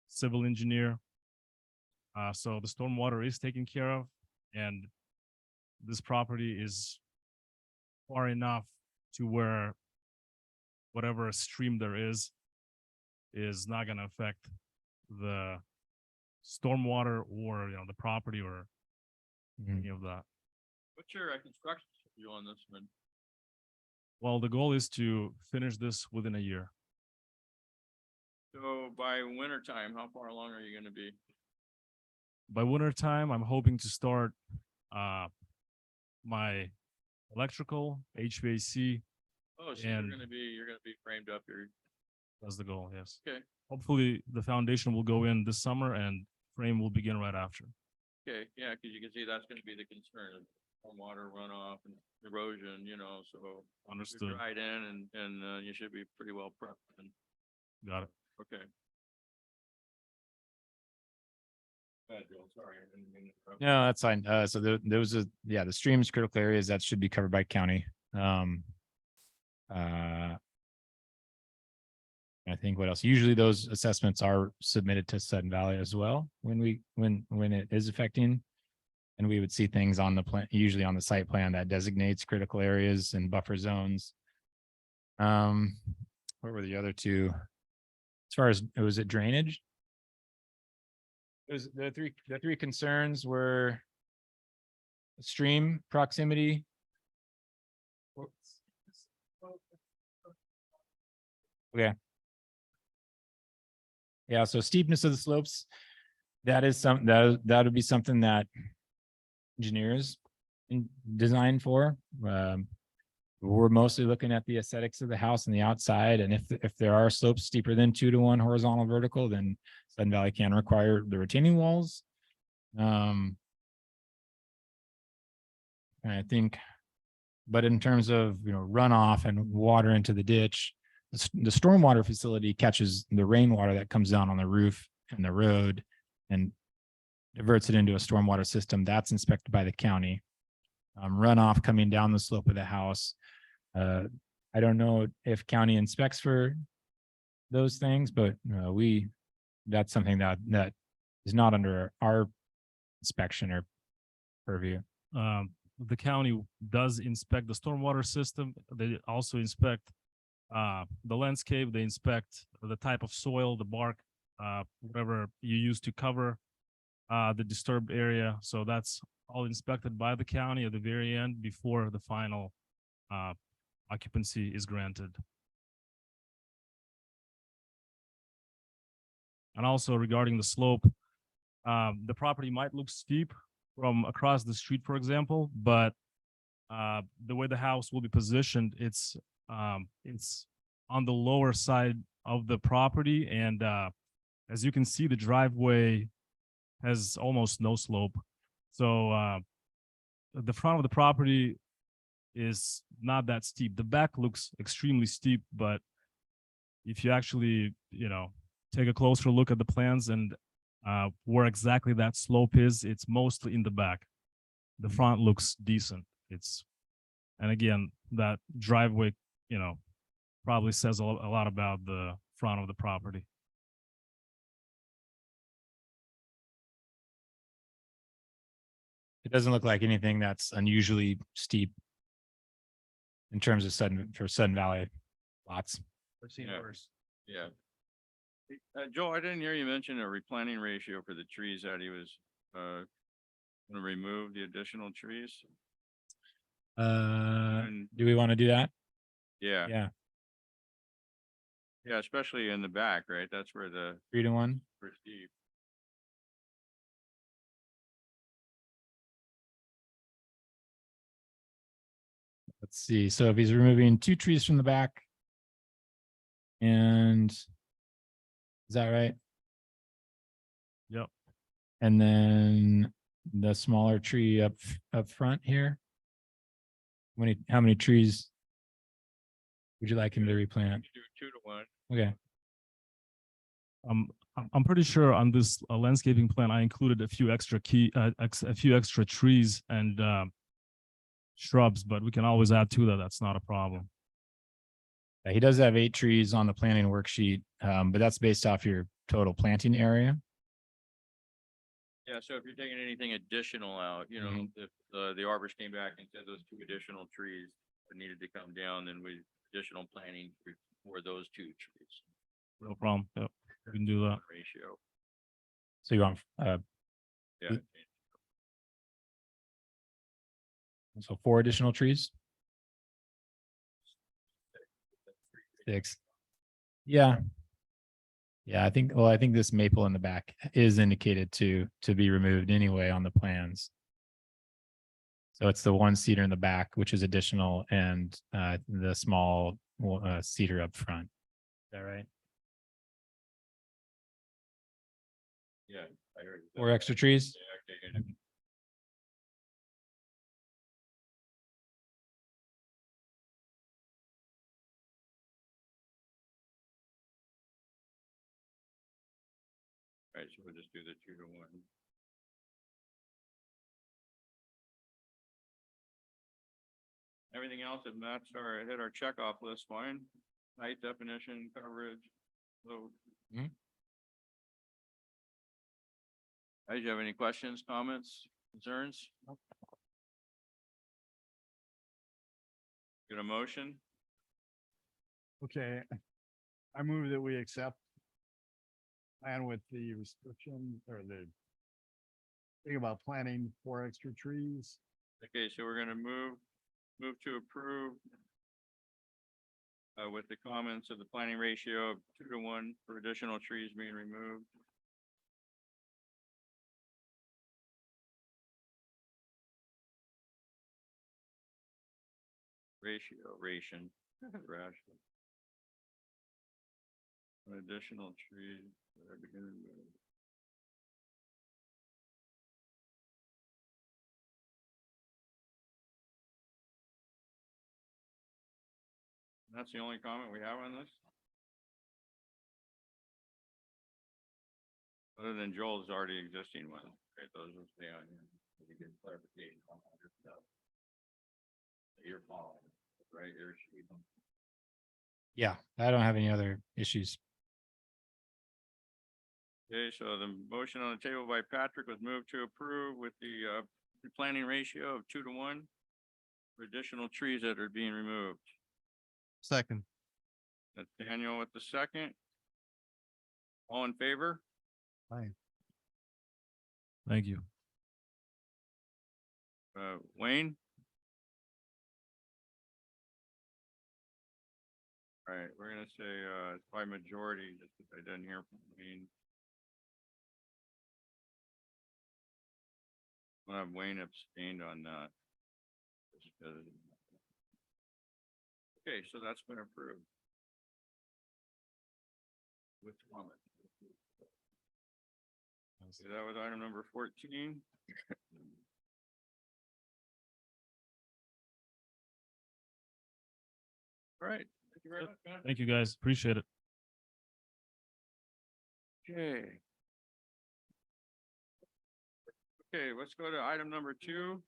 civil engineer. So the stormwater is taken care of, and this property is far enough to where whatever stream there is not going to affect the stormwater or the property or any of that. What's your construction schedule on this one? Well, the goal is to finish this within a year. So by winter time, how far along are you going to be? By winter time, I'm hoping to start my electrical, HVAC. Oh, so And- you're gonna be framed up here. That's the goal, yes. Okay. Hopefully, the foundation will go in this summer and frame will begin right after. Okay, yeah, because you can see that's gonna be the concern, water runoff and erosion, so. You're Understood. dried in and you should be pretty well prepped and, Got it. okay. Go ahead, Joel, sorry. I didn't mean to interrupt. No, that's fine. So there was the streams, critical areas that should be covered by county. I think what else? Usually those assessments are submitted to Sudden Valley as well when it is affecting And we would see things on the plan, usually on the site plan that designates critical areas and buffer zones. What were the other two? As far as, was it drainage? It was the three concerns were stream proximity. Okay. Yeah, so steepness of the slopes, that is that would be something that engineers design for. We're mostly looking at the aesthetics of the house and the outside, and if there are slopes steeper than 2-to-1 horizontal vertical, then Sun Valley can require the retaining walls. And I think, but in terms of, you know, runoff and water into the ditch, the stormwater facility catches the rainwater that comes down on the roof and the road and diverts it into a stormwater system that's inspected by the county. Runoff coming down the slope of the house. I don't know if county inspects for those things, but that's something that is not under our inspection or purview. The county does inspect the stormwater system. They also inspect the landscape. They inspect the type of soil, the bark, whatever you use to cover the disturbed area. So that's all inspected by the county at the very end before the final occupancy is granted. And also regarding the slope, the property might look steep from across the street, for example, but the way the house will be positioned, it's on the lower side of the property. And as you can see, the driveway has almost no slope. So the front of the property is not that steep. The back looks extremely steep, but if you actually, you know, take a closer look at the plans and where exactly that slope is, it's mostly in the back. The front looks decent. And again, that driveway, you know, probably says a lot about the front of the property. It doesn't look like anything that's unusually steep in terms of Sun Valley lots. I've seen Yeah. worse. Yeah. Joe, I didn't hear you mention a replanting ratio for the trees that he was, gonna remove the additional trees. And Do we want to do that? yeah, Yeah, yeah, especially in the back, right? That's where the 3-to-1. first deep. Let's see. So if he's removing 2 trees from the back, and is that right? Yep. And then the smaller tree up front here. How many trees would you like him to replant? Do 2-to-1. Okay. I'm pretty sure on this landscaping plan, I included a few extra trees and shrubs, but we can always add to that. That's not a problem. He does have 8 trees on the planning worksheet, but that's based off your total planting area. Yeah, so if you're taking anything additional out, you know, if the arborist came back and said those 2 additional trees that needed to come down, then we additional planting for those 2 trees. No problem. Yep. We can do that. Ratio. So you want, Yeah. so 4 additional trees? 6. Yeah. Yeah, I think this maple in the back is indicated to be removed anyway on the plans. So it's the 1 cedar in the back, which is additional, and the small cedar up front. Is that right? Yeah, I heard. 4 extra trees? Yeah, okay, good. All right, so we'll just do the 2-to-1. Everything else that matched hit our checkoff list, fine. Height, definition, coverage. So. Mhm. Did you have any questions, comments? Concerns? Get a motion? Okay, I move that we accept plan with the restriction or the thing about planting 4 extra trees. Okay, so we're gonna move to approve with the comments of the planning ratio of 2 to 1 for additional trees being removed. Ration. An additional tree that are being removed. That's the only comment we have on this? Other than Joel's already existing one, okay, those will stay on here. We can get clarification on all this stuff. You're following, right? You're shooting. Yeah, I don't have any other issues. Okay, so the motion on the table by Patrick was moved to approve with the planning ratio of 2 to 1 for additional trees that are being removed. Second. That's Daniel with the second. All in favor? Aye. Thank you. Wayne? All right, we're gonna say it's by majority, just because I didn't hear from Wayne. I'll have Wayne abstained on that. Just 'cause- Okay, so that's been approved. With comment. Okay, that was item number 14. All right, thank you very much, man. Thank you, guys. Appreciate it. Okay. Okay, let's go to item number 2.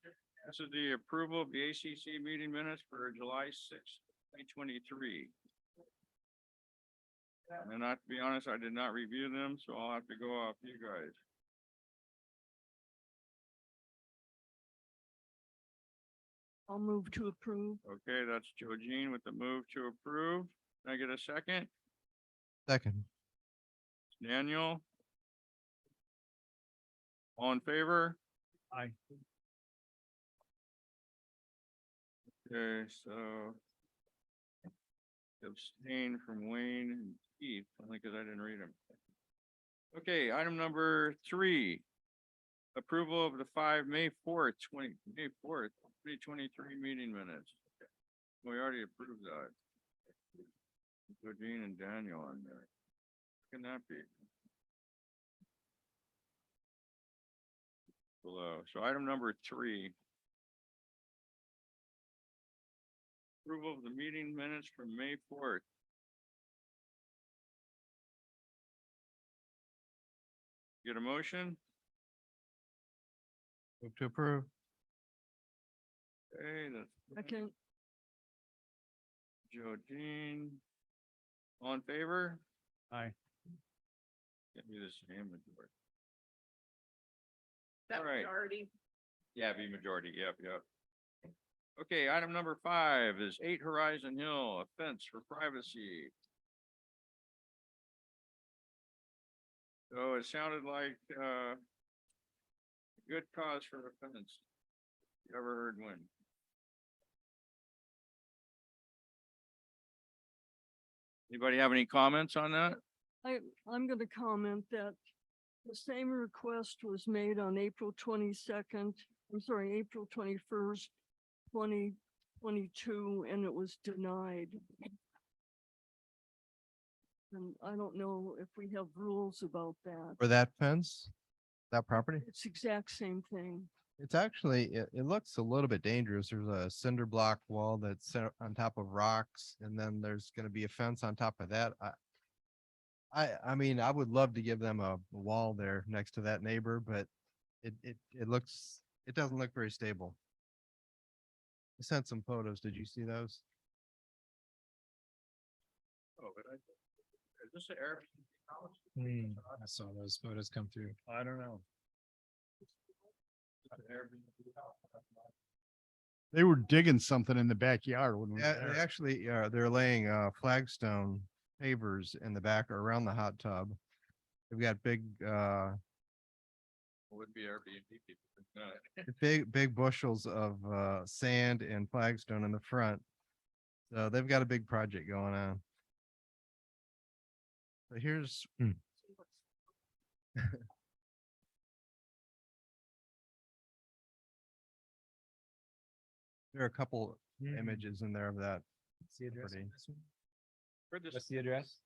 This is the approval of the ACC meeting minutes for July 6th, 2023. And not to be honest, I did not review them, so I'll have to go off you guys. I'll move to approve. Okay, that's Joe Jean with the move to approve. Can I get a second? Second. Daniel? All in favor? Aye. Okay, so abstain from Wayne and Keith, only because I didn't read them. Okay, item number 3. Approval of the May 4th, 2023 meeting minutes. We already approved that. So Jean and Daniel on there. How can that be? Below. So item number 3. Approval of the meeting minutes from May 4th. Get a motion? Move to approve. Okay, that's Second, Joe Jean. All in favor? Aye. Get me the same majority. That All right. majority. Yeah, be majority. Yep. Okay, item number 5 is 8 Horizon Hill, a fence for privacy. So it sounded like good cause for a fence. You ever heard when? Anybody have any comments on that? I'm going to comment that the same request was made on April 22nd. I'm sorry, April 21st, 2022, and it was denied. And I don't know if we have rules about that. For that fence, that property? It's exact same thing. It's actually, it looks a little bit dangerous. There's a cinder block wall that's set on top of rocks, and then there's gonna be a fence on top of that. I mean, I would love to give them a wall there next to that neighbor, but it doesn't look very stable. I sent some photos. Did you see those? Oh, but is this an Airbnb house? I saw those photos come through. I don't know. They were digging something in the backyard when we were Yeah, they there. actually, they're laying, flagstone pavers in the back or around the hot tub. They've got big, Would be Airbnb people. big bushels of, sand and flagstone in the front. So they've got a big project going on. So here's. There are a couple images in there of that. property. Where'd this- What's the address?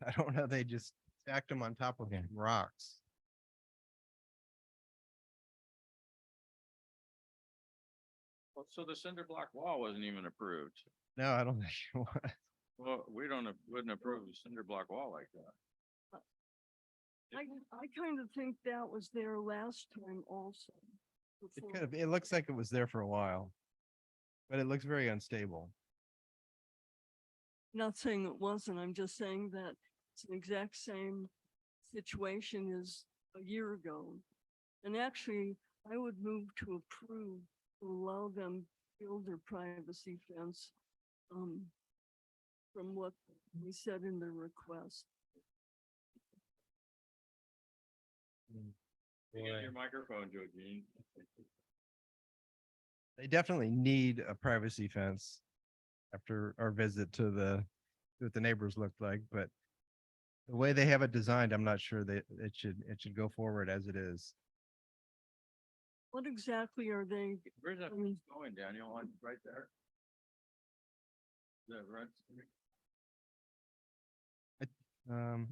I don't know, they just stacked them on top of rocks. Well, so the cinder block wall wasn't even approved. No, I don't think it was. Well, we wouldn't approve a cinder block wall like that. I kind of think that was there last time also. It before. could have, it looks like it was there for a while. But it looks very unstable. Not saying it wasn't, I'm just saying that it's an exact same situation as a year ago. And actually, I would move to approve, to allow them to build their privacy fence. From what we said in the request. Get your microphone, Georgine. They definitely need a privacy fence after our visit to what the neighbors looked like, but the way they have it designed, I'm not sure that it should go forward as it is. What exactly are they? Where's that Mm. going, Daniel? On right there? The right.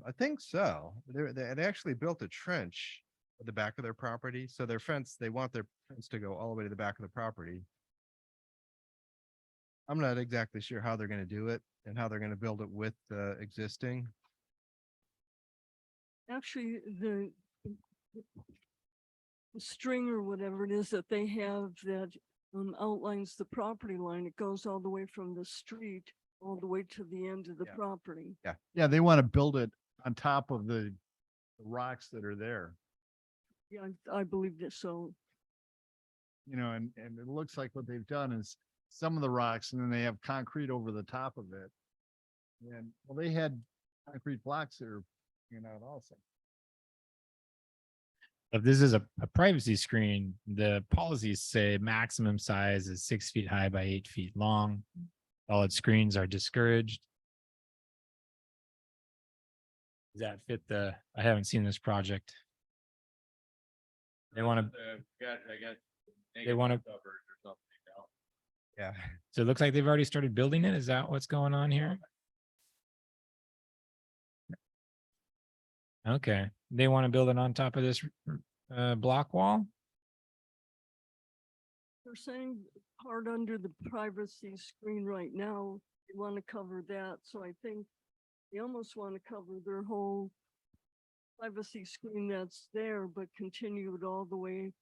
I think so. They actually built a trench at the back of their property, so their fence, they want their fence to go all the way to the back of the property. I'm not exactly sure how they're gonna do it and how they're gonna build it with the existing. Actually, the string or whatever it is that they have that outlines the property line, it goes all the way from the street, all the way to the end of the Yeah. property. Yeah, they want to build it on top of the rocks that are there, Yeah, I believe that so. you know, and it looks like what they've done is some of the rocks and then they have concrete over the top of it. And well, they had concrete blocks that are, out also. If this is a privacy screen, the policies say maximum size is 6 feet high by 8 feet long. Solid screens are discouraged. Does that fit I haven't seen this project. They want to, I guess. They wanna- negative coverage or something, you know? Yeah. so it looks like they've already started building it. Is that what's going on here? Okay, they want to build it on top of this block wall? They're saying part under the privacy screen right now, they want to cover that, so I think they almost want to cover their whole privacy screen that's there, but continue it all the way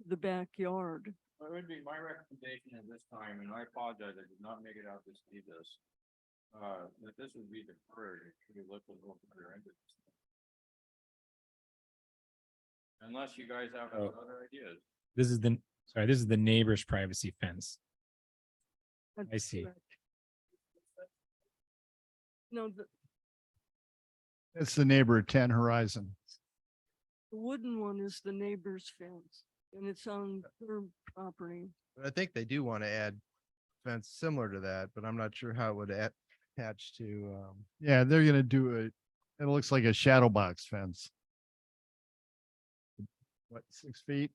to the backyard. That would be my recommendation at this time, and I apologize, I did not make it out to see this. That this would be deferred, if we look a little further into this. Unless you guys have Oh. other ideas. This is the neighbor's privacy fence. That's I see. correct. No, the It's the neighbor at 10 Horizon. wooden one is the neighbor's fence, and it's on their property. But I think they do want to add fence similar to that, but I'm not sure how it would attach to, Yeah, they're gonna do it looks like a shadow box fence. What, 6 feet?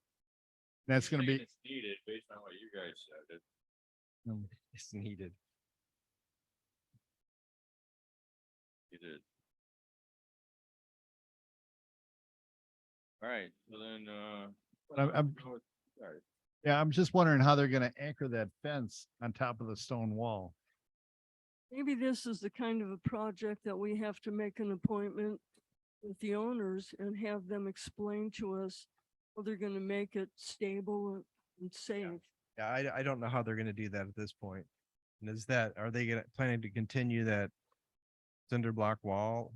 That's You're gonna saying be, It's needed based on what you guys said. it's needed. It is. All right, so then, but I'm, sorry. yeah, I'm just wondering how they're gonna anchor that fence on top of the stone wall. Maybe this is the kind of a project that we have to make an appointment with the owners and have them explain to us how they're gonna make it stable and safe. Yeah, I don't know how they're gonna do that at this point. And are they planning to continue that cinder block wall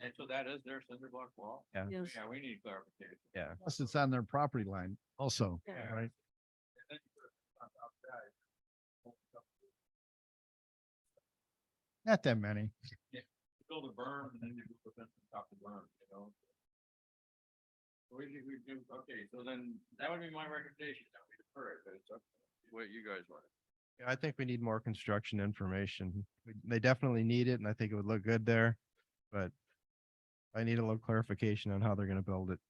And so that is their cinder block wall? Yeah. Yes. Yeah, we need clarification. Yeah. Plus it's on their property line also, Yeah. right? Not that many. Build a berm and then you put the fence on top of the berm, you know? We do, okay, so then that would be my recommendation, that we defer it, but it's up to what you guys want. Yeah, I think we need more construction information. They definitely need it and I think it would look good there, but I need a little clarification on how they're gonna build it.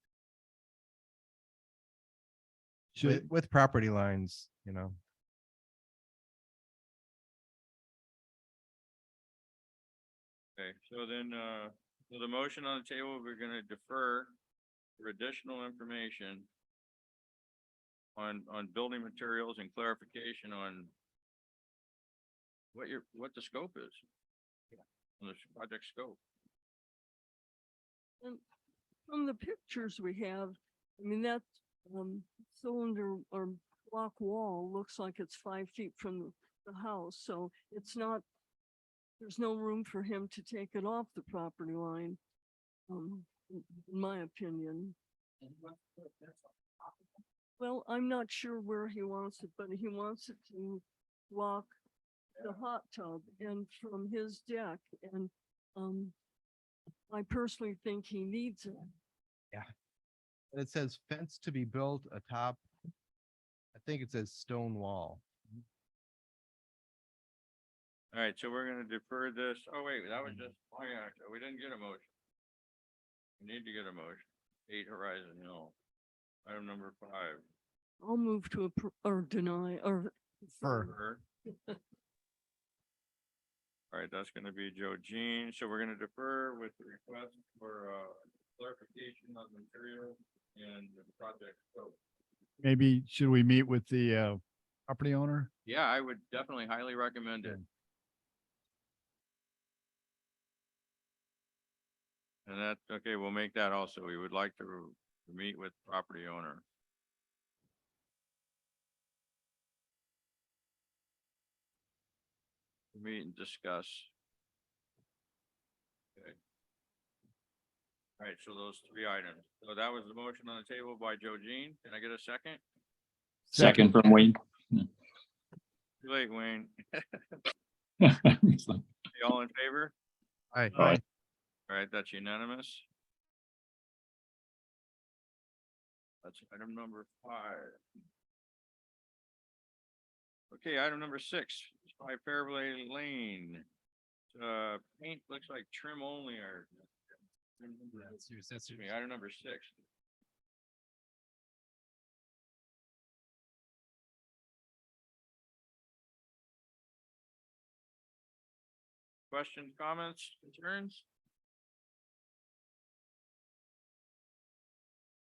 With property lines, you know. Okay, so then, so the motion on the table, we're gonna defer for additional information on building materials and clarification on what the scope is. On the project scope. And from the pictures we have, I mean, that cylinder or block wall looks like it's 5 feet from the house, so it's not, there's no room for him to take it off the property line, in my opinion. Well, I'm not sure where he wants it, but he wants it to block the hot tub and from his deck, and I personally think he needs it. And it says fence to be built atop, I think it says stone wall. All right, so we're gonna defer this. Oh, wait, that was just, oh yeah, so we didn't get a motion. We need to get a motion. 8 Horizon Hill. Item number 5. I'll move to or deny or Defer. Defer. All right, that's gonna be Joe Jean. So we're gonna defer with the request for clarification of material and the project scope. Maybe should we meet with the property owner? Yeah, I would definitely highly recommend it. And that, okay, we'll make that also. We would like to meet with property owner. Meet and discuss. Okay. All right, so those 3 items. So that was the motion on the table by Joe Jean. Can I get a second? Second from Wayne. Too late, Wayne. All in favor? Aye. Aye. All right, that's unanimous. That's item number 5. Okay, item number 6, 5 Fairway Lane. Paint looks like trim only or. Excuse me, item number 6. Questions, comments, concerns?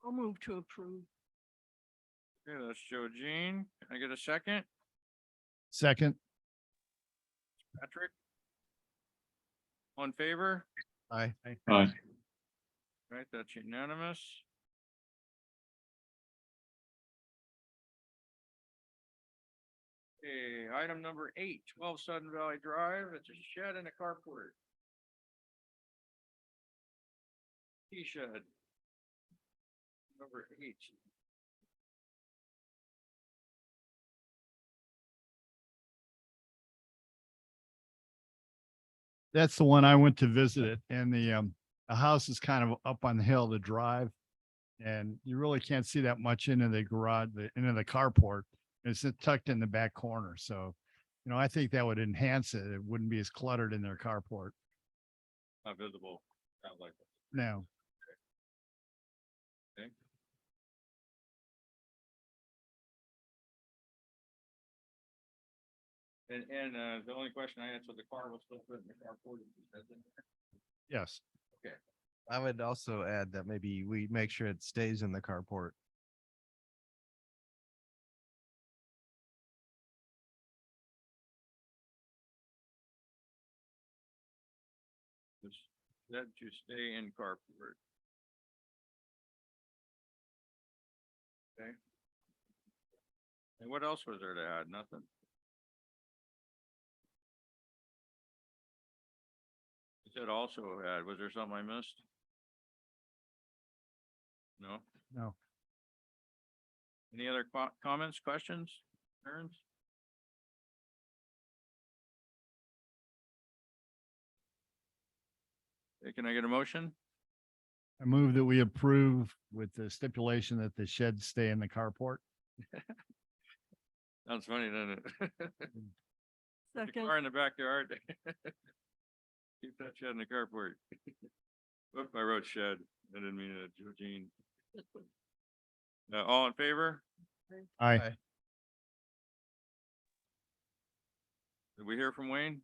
I'll move to approve. Okay, that's Joe Jean. Can I get a second? Second, Patrick? On favor? Aye. Aye. Right, that's unanimous. Okay, item number 8, 12 Sudden Valley Drive. It's a shed and a carport. Shed. Number 8. that's the one I went to visit it, and the house is kind of up on the hill to drive. And you really can't see that much into the garage, into the carport. It's tucked in the back corner. So, I think that would enhance it. It wouldn't be as cluttered in their carport. Not visible. Sounds like it. Now, Okay. And the only question I had, so the car was still put in the carport. yes, I would also add that maybe we make sure it stays in the carport. That to stay in carport. Okay. And what else was there to add? Nothing? said also had, was there something I missed? No? No. Any other comments, questions, concerns? Okay, can I get a motion? I move that we approve with the stipulation that the sheds stay in the carport. Sounds funny, doesn't it? The Second, car in the backyard. Keep that shed in the carport. Whoop, I wrote shed. I didn't mean it, Eugene. All in favor? Aye. Aye. Did we hear from Wayne?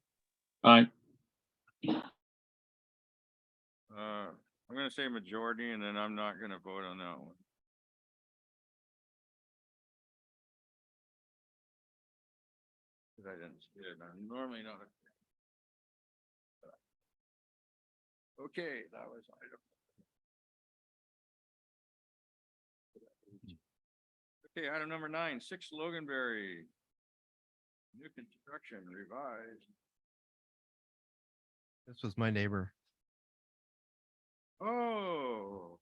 Aye. I'm gonna say majority and then I'm not gonna vote on that one. Cause I didn't see it. I'm normally not. Okay, that was item. Okay, item number 9, 6 Loganberry. New construction revised. This was my neighbor. Oh.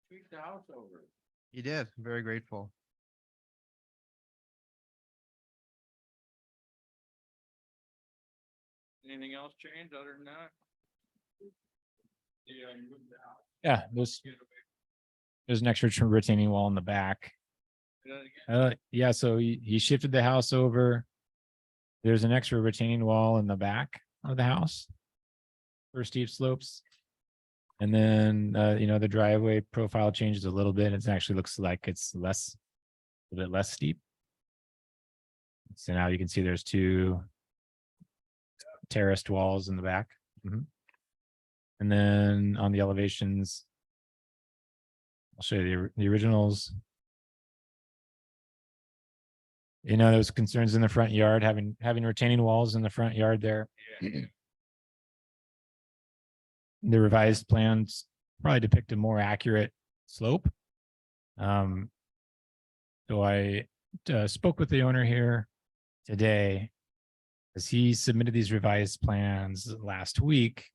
Tweaked the house over. He did. Very grateful. Anything else changed other than that? Yeah, you moved the house. Yeah, there's Get away. there's an extra retaining wall in the back. Say that again? Yeah, so he shifted the house over. There's an extra retaining wall in the back of the house for steep slopes. And then, the driveway profile changes a little bit. It actually looks like it's a bit less steep. So now you can see there's 2 terraced walls in the back. Mhm. And then on the elevations, I'll show you the originals. There was concerns in the front yard, having retaining walls in the front yard there. The revised plans probably depict a more accurate slope. So I spoke with the owner here today as he submitted these revised plans last week.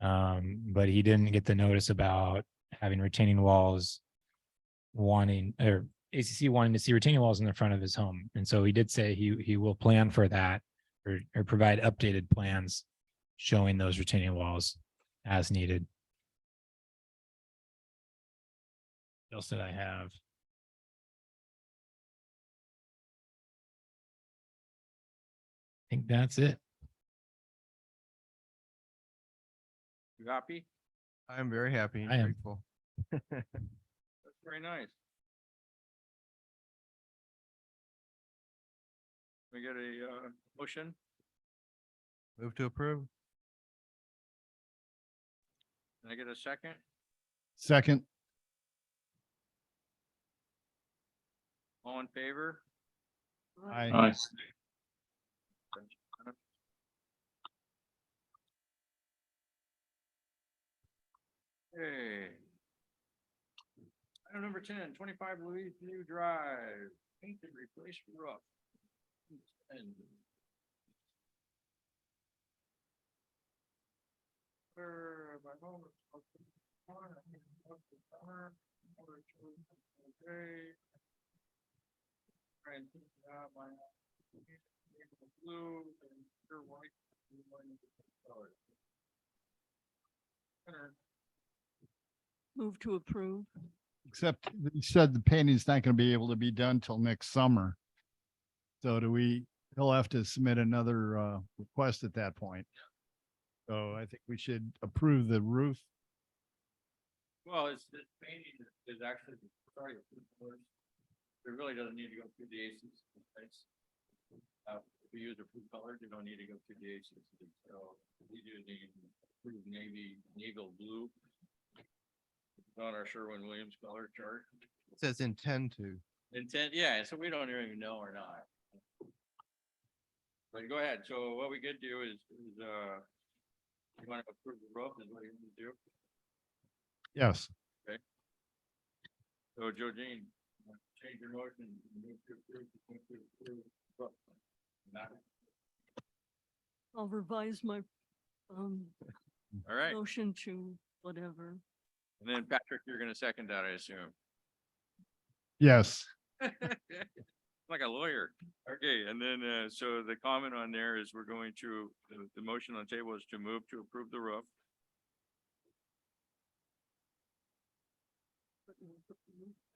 But he didn't get the notice about having retaining walls or ACC wanting to see retaining walls in the front of his home. And so he did say he will plan for that or provide updated plans showing those retaining walls as needed. What else did I have? I think that's it. You happy? I'm very happy and I am. grateful. That's very nice. We get a motion. Move to approve. Can I get a second? Second. All in favor? Aye. Aye. Okay. Item number 10, 25 Louise New Drive, painted replace roof. And where my home is supposed to be corner, I think it's supposed to be corner, or it's okay. Try and think out my blue and pure white. move to approve. Except he said the painting's not going to be able to be done till next summer. So he'll have to submit another request at that point. So I think we should approve the roof. Well, this painting is actually, sorry, it really doesn't need to go through the ACC. If we use a blue color, you don't need to go through the ACC. So we do need approved naval blue. On our Sherwin-Williams color chart. It says intend to. Intent, yeah, so we don't even know or not. But go ahead, so what we could do is you want to approve the roof is what you want to do? Yes. So Joe Jean, change your motion. Move to approve roof. I'll revise my All right. motion to whatever. And then Patrick, you're gonna second that, I assume. Yes. Like a lawyer. Okay, and then, so the comment on there is we're going to, the motion on the table is to move to approve the roof.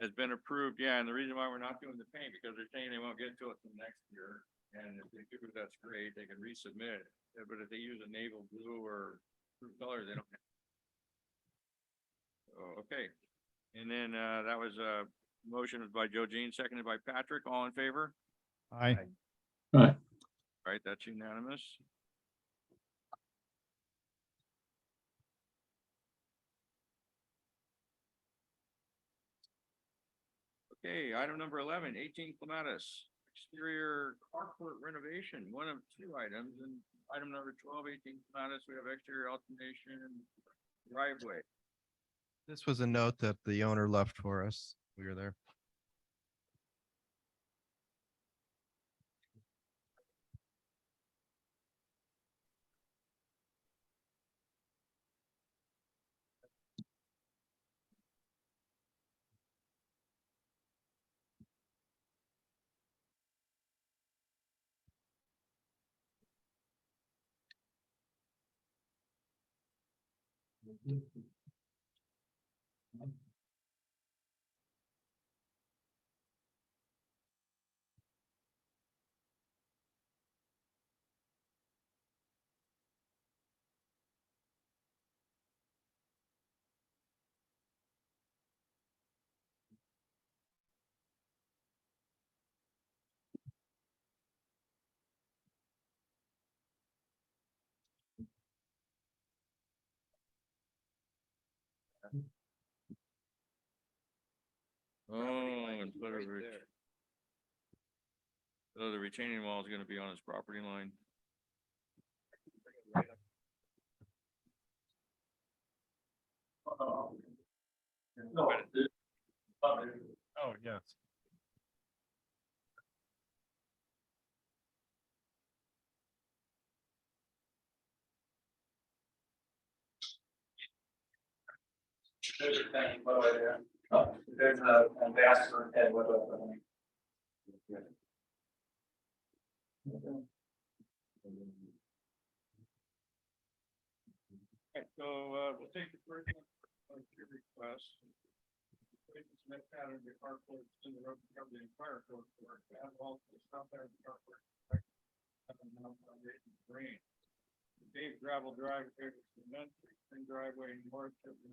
Has been approved, yeah, and the reason why we're not doing the paint, because they're saying they won't get to it till next year. And if they do, that's great, they can resubmit, but if they use a naval blue or true color, they don't. Oh, okay, and then, that was a motion by Joe Jean, seconded by Patrick, all in favor? I, All right, that's unanimous. Okay, item number 11, 18 Clematis, exterior carport renovation, one of two items, and item number 12, 18 Clematis, we have exterior alternation driveway. This was a note that the owner left for us. We were there. Oh, and put a so the retaining wall is gonna be on his property line. oh, yes. There's a ambassador head with a. Okay, so, we'll take the first one, your request. Cement pattern, the carport in the road, cover the entire court, add walls to the south side of the carport. Green. Paved gravel drive, cement, and driveway north of the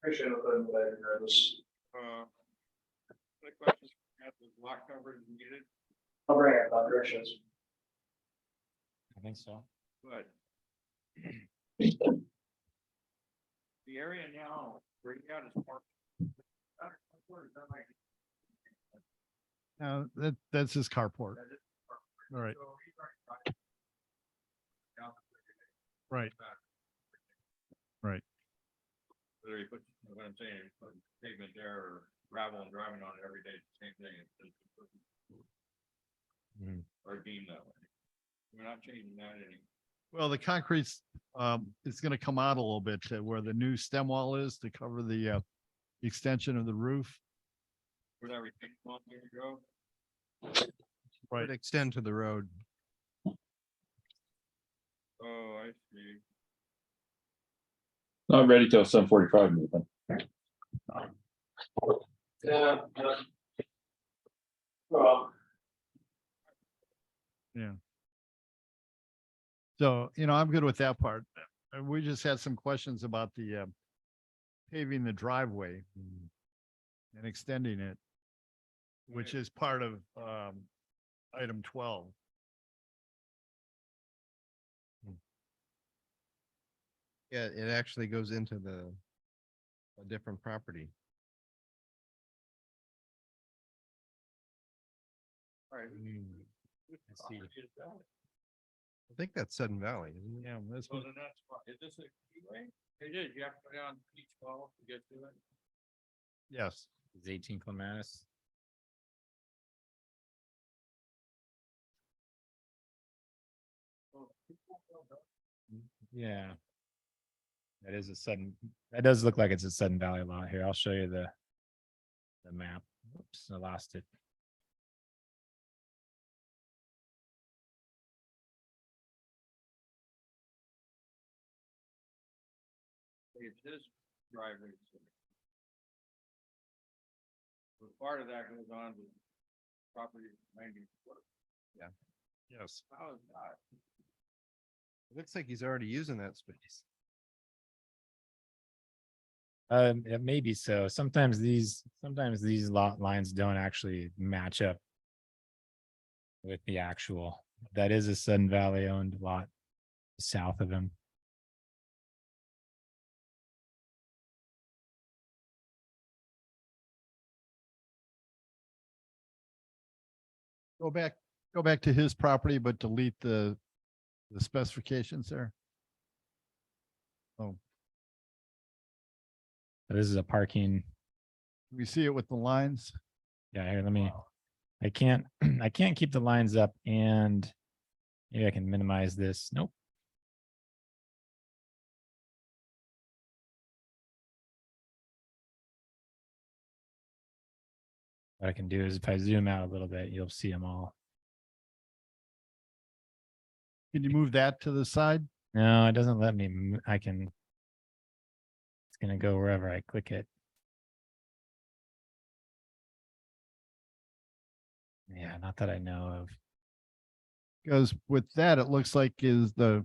Appreciate it, but this. The questions, the block coverage needed, I'll bring it about directions. I think so. but the area now, where you got is park. Now, that's his carport. All right. Right. Right. Whether you put, what I'm saying, you put pavement there or gravel and driving on it every day, it's the same thing. Or deemed that way. We're not changing that any. Well, the concrete's, it's gonna come out a little bit to where the new stem wall is to cover the extension of the roof. Where that retaining wall there you go. Right. Would extend to the road. Oh, I see. Not ready till 7:45, Nathan. Yeah. Well. Yeah. So, I'm good with that part. We just had some questions about the paving the driveway and extending it, which is part of item 12. Yeah, it actually goes into a different property. All right. I see. I think that's Sudden Valley, isn't it? Yeah, that's So then that's, is this a freeway? It is, you have to go down each wall to get to it. yes. Is 18 Clematis? Yeah. That is a sudden, that does look like it's a Sudden Valley lot here. I'll show you the map. Oops, I lost it. It's his driveway. But part of that goes on to property 94. Yes. How is that? It looks like he's already using that space. Yeah, maybe so. Sometimes these lot lines don't actually match up with the actual. That is a Sudden Valley owned lot south of him. Go back to his property, but delete the specifications there. Oh, This is a parking. we see it with the lines. Yeah, here, let me. I can't I can't keep the lines up, and maybe I can minimize this. Nope. What I can do is if I zoom out a little bit, you'll see them all. Can you move that to the side? No, it doesn't let me. I can. It's gonna go wherever I click it. Yeah, not that I know of. Because with that, it looks like is the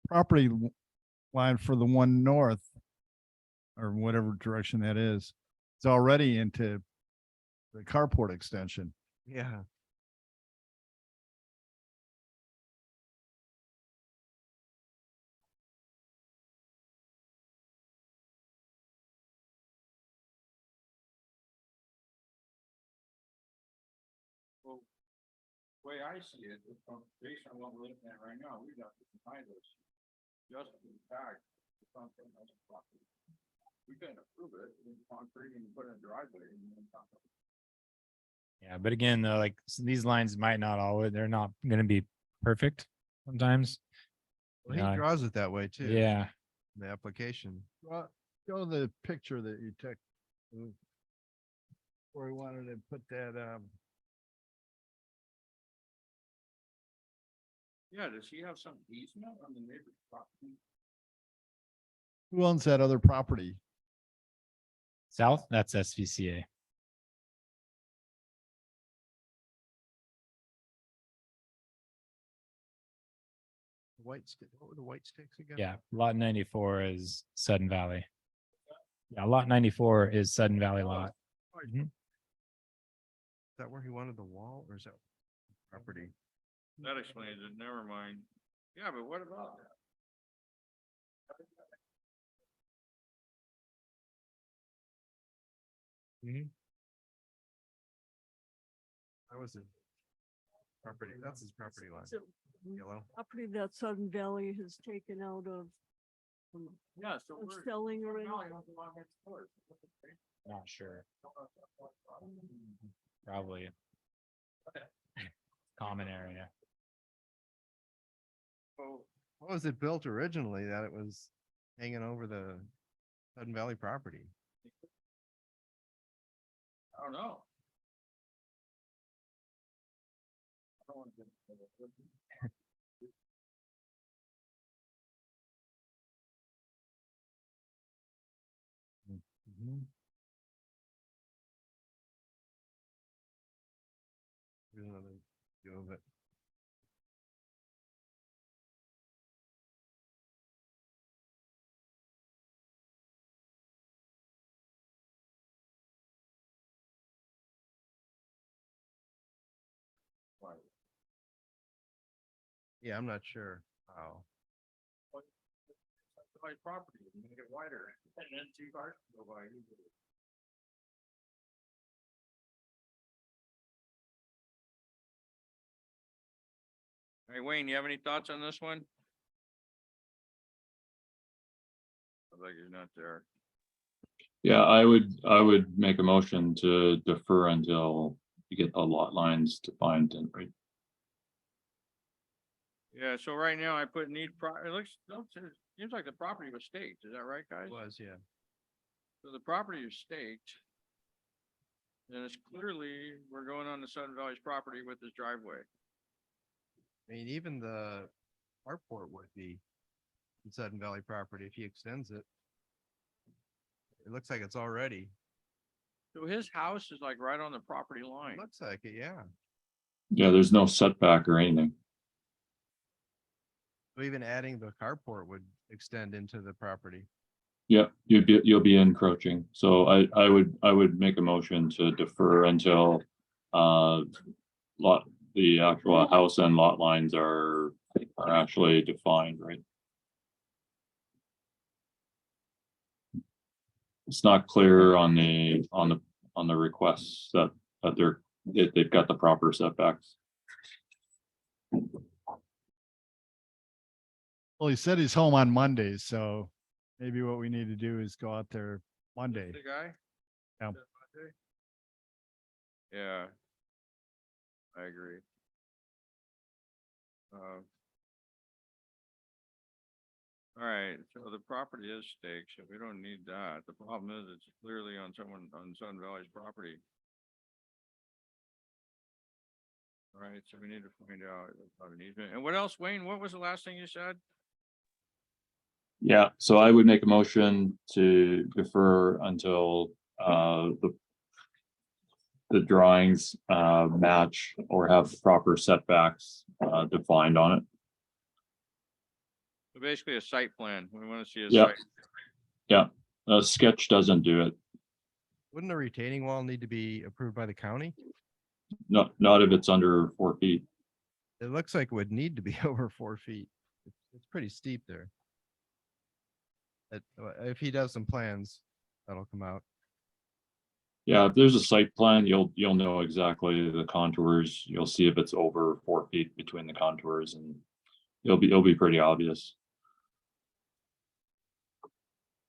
property line for the one north or whatever direction that is. It's already into the carport extension. Yeah. Well, the way I see it, based on what we're looking at right now, we've got to define those. Just in fact, something that's a property. We can approve it in concrete and put in a driveway and then talk about it. Yeah, but again, though, like these lines might not always. They're not gonna be perfect sometimes. Well, Yeah. he draws it that way too. Yeah. The application. Well, show the picture that you took. Where we wanted to put that, Yeah, does he have some easement on the neighbor's property? who owns that other property? South, that's SVCA. What were the white sticks again? Yeah, lot 94 is Sudden Valley. Yeah, lot 94 is Sudden Valley lot. Mhm. Is that where he wanted the wall or is that property? That explains it, never mind. Yeah, but what about that? That was it. Property, that's his property line. So, Yellow. property that Sudden Valley has taken out of Yeah, so of we're. selling or anything. Not sure. Probably. Common area. What was it built originally that it was hanging over the Sudden Valley property? I don't know. I don't want to get- Here's another view of it. Yeah, I'm not sure how. My property, make it wider, and then two cars can go by. Hey, Wayne, you have any thoughts on this one? I think he's not there. Yeah, I would make a motion to defer until you get the lot lines defined and right. Yeah, so right now I put it seems like the property was staked. Is that right, guys? Was, yeah. So the property is staked. And it's clearly, we're going on the Sudden Valley's property with this driveway. I mean, even the carport would be in Sudden Valley property if he extends it. It looks like it's already, So his house is like right on the property line. looks like it, yeah. Yeah, there's no setback or anything. So even adding the carport would extend into the property. Yeah, you'll be encroaching. So I would make a motion to defer until the actual house and lot lines are actually defined, right? It's not clear on the requests that they've got the proper setbacks. Well, he said he's home on Mondays, so maybe what we need to do is go out there Monday. The guy? Yeah. Yeah. I agree. All right, so the property is staked, so we don't need that. The problem is it's clearly on Sun Valley's property. All right, so we need to find out about an easement. And what else, Wayne? What was the last thing you said? Yeah, so I would make a motion to defer until the drawings match or have proper setbacks defined on it. So basically a site plan. We want to see a Yeah. site. Yeah, a sketch doesn't do it. Wouldn't a retaining wall need to be approved by the county? Not if it's under 4 feet. It looks like it would need to be over 4 feet. It's pretty steep there. If he does some plans, that'll come out. Yeah, if there's a site plan, you'll know exactly the contours. You'll see if it's over 4 feet between the contours, and it'll be pretty obvious.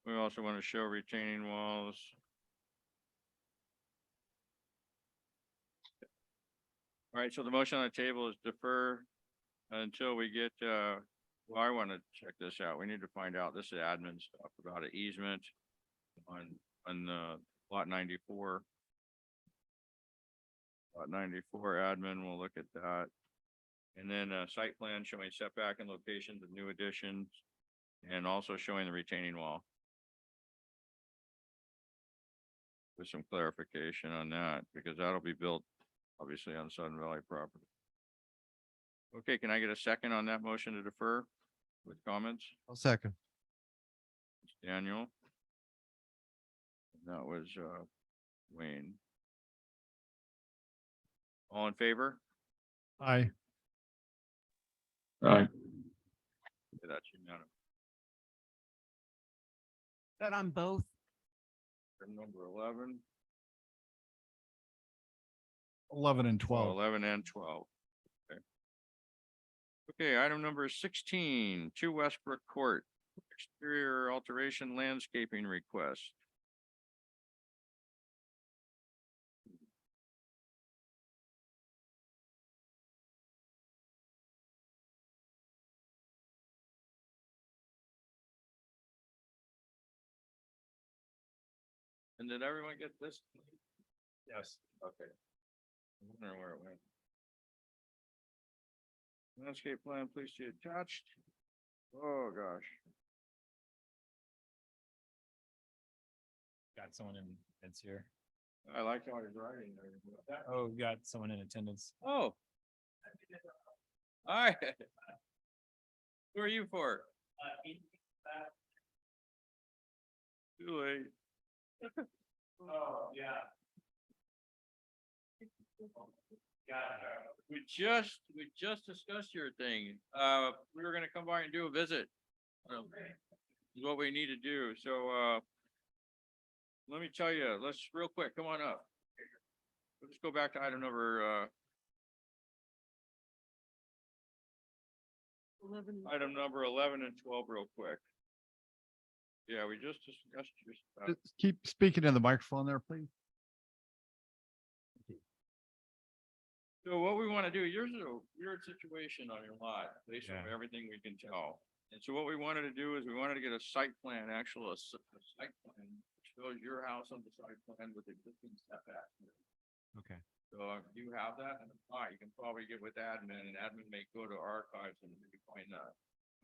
We also want to show retaining walls. All right, so the motion on the table is defer until we get, well, I want to check this out. We need to find out, this is admin stuff about an easement on lot 94. Lot 94 admin, we'll look at that. And then a site plan showing setback and locations of new additions and also showing the retaining wall. With some clarification on that, because that'll be built obviously on Sudden Valley property. Okay, can I get a second on that motion to defer with comments? I'll second. Daniel. And that was Wayne. All in favor? Aye. Right. Yeah, that's unanimous. That on both? Item number 11. 11 and 12. 11 and 12. Okay. Okay, item number 16, 2 Westbrook Court, exterior alteration landscaping request. And did everyone get this? Yes. Okay. I'm wondering where it went. Landscape plan, please see attached. Oh, gosh. Got someone in, it's here. I like how he's writing there. Oh, we got someone in attendance. Oh. All right. Who are you for? Too late. Oh, yeah. We just discussed your thing. We were gonna come by and do a visit. Is what we need to do. So, let me tell you, let's real quick, come on up. Let's go back to item number, 11 and 12 real quick. Yeah, we just discussed your stuff. Just keep speaking in the microphone there, please. So what we want to do, here's a weird situation on your lot, based on Yeah. everything we can tell. And so what we wanted to do is we wanted to get a site plan, a site plan, which shows your house on the site plan with existing setbacks. Okay. So if you have that, and if not, you can probably get with admin, and admin may go to archives and maybe find that.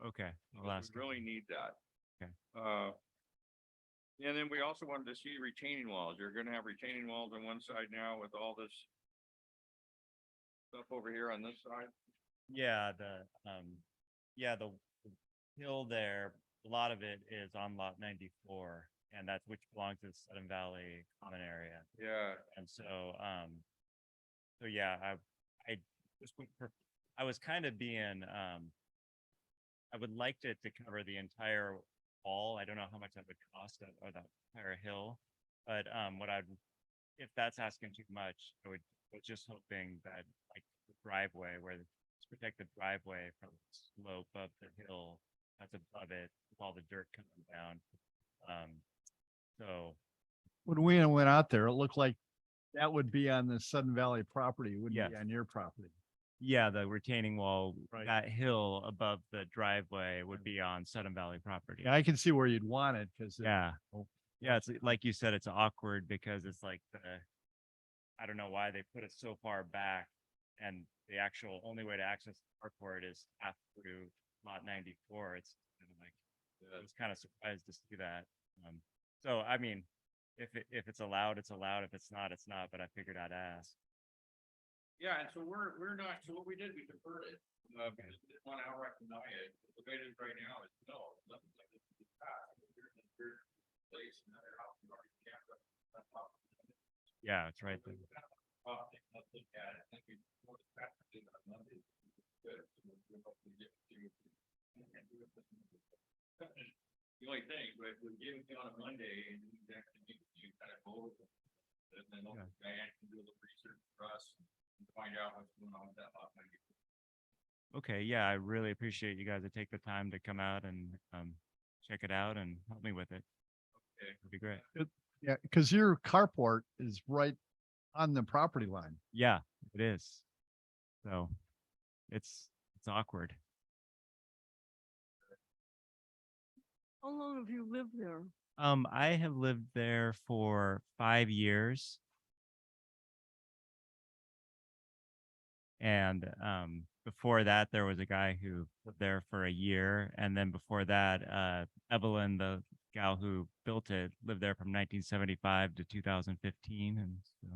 Okay. I'll Because ask. we really need that. Okay. And then we also wanted to see retaining walls. You're gonna have retaining walls on one side now with all this stuff over here on this side. Yeah, the hill there, a lot of it is on lot 94, and that's which belongs to the Sudden Valley Common Area. Yeah, And so, so yeah, I just I was kind of being, I would like to cover the entire wall. I don't know how much that would cost or that entire hill, but if that's asking too much, I was just hoping that like the driveway where to protect the driveway from the slope of the hill that's above it with all the dirt coming down. So When we went out there, it looked like that would be on the Sudden Valley property, it wouldn't be Yes. on your property. yeah, the retaining wall, Right. that hill above the driveway would be on Sudden Valley property. Yeah, I can see where you'd want it, because. Yeah. Yeah, it's like you said, it's awkward because it's like I don't know why they put it so far back, and the actual only way to access the carport is half through lot 94. It's kind of like, I was kind of surprised to see that. So I mean, if it's allowed, it's allowed. If it's not, it's not. But I figured I'd ask. yeah, and so we're not, so what we did, we deferred it, because we didn't want to outright deny it. The way it is right now is no, nothing like this is passed. We're in a weird place, and another house, we already can't. Yeah, it's right there. Let's look at it. I think we more effectively on Monday. Good. So we'll hopefully get to. The only thing, but if we give it on a Monday and we actually get to kind of go over it, then Diane can do a little research for us and find out what's going on with that lot. Okay, yeah, I really appreciate you guys to take the time to come out and check it out and help me with it. Okay. It'd be great. Yeah, because your carport is right on the property line. Yeah, it is. So it's awkward. How long have you lived there? I have lived there for 5 years. And before that, there was a guy who lived there for a year. And then before that, Evelyn, the gal who built it, lived there from 1975 to 2015. And so,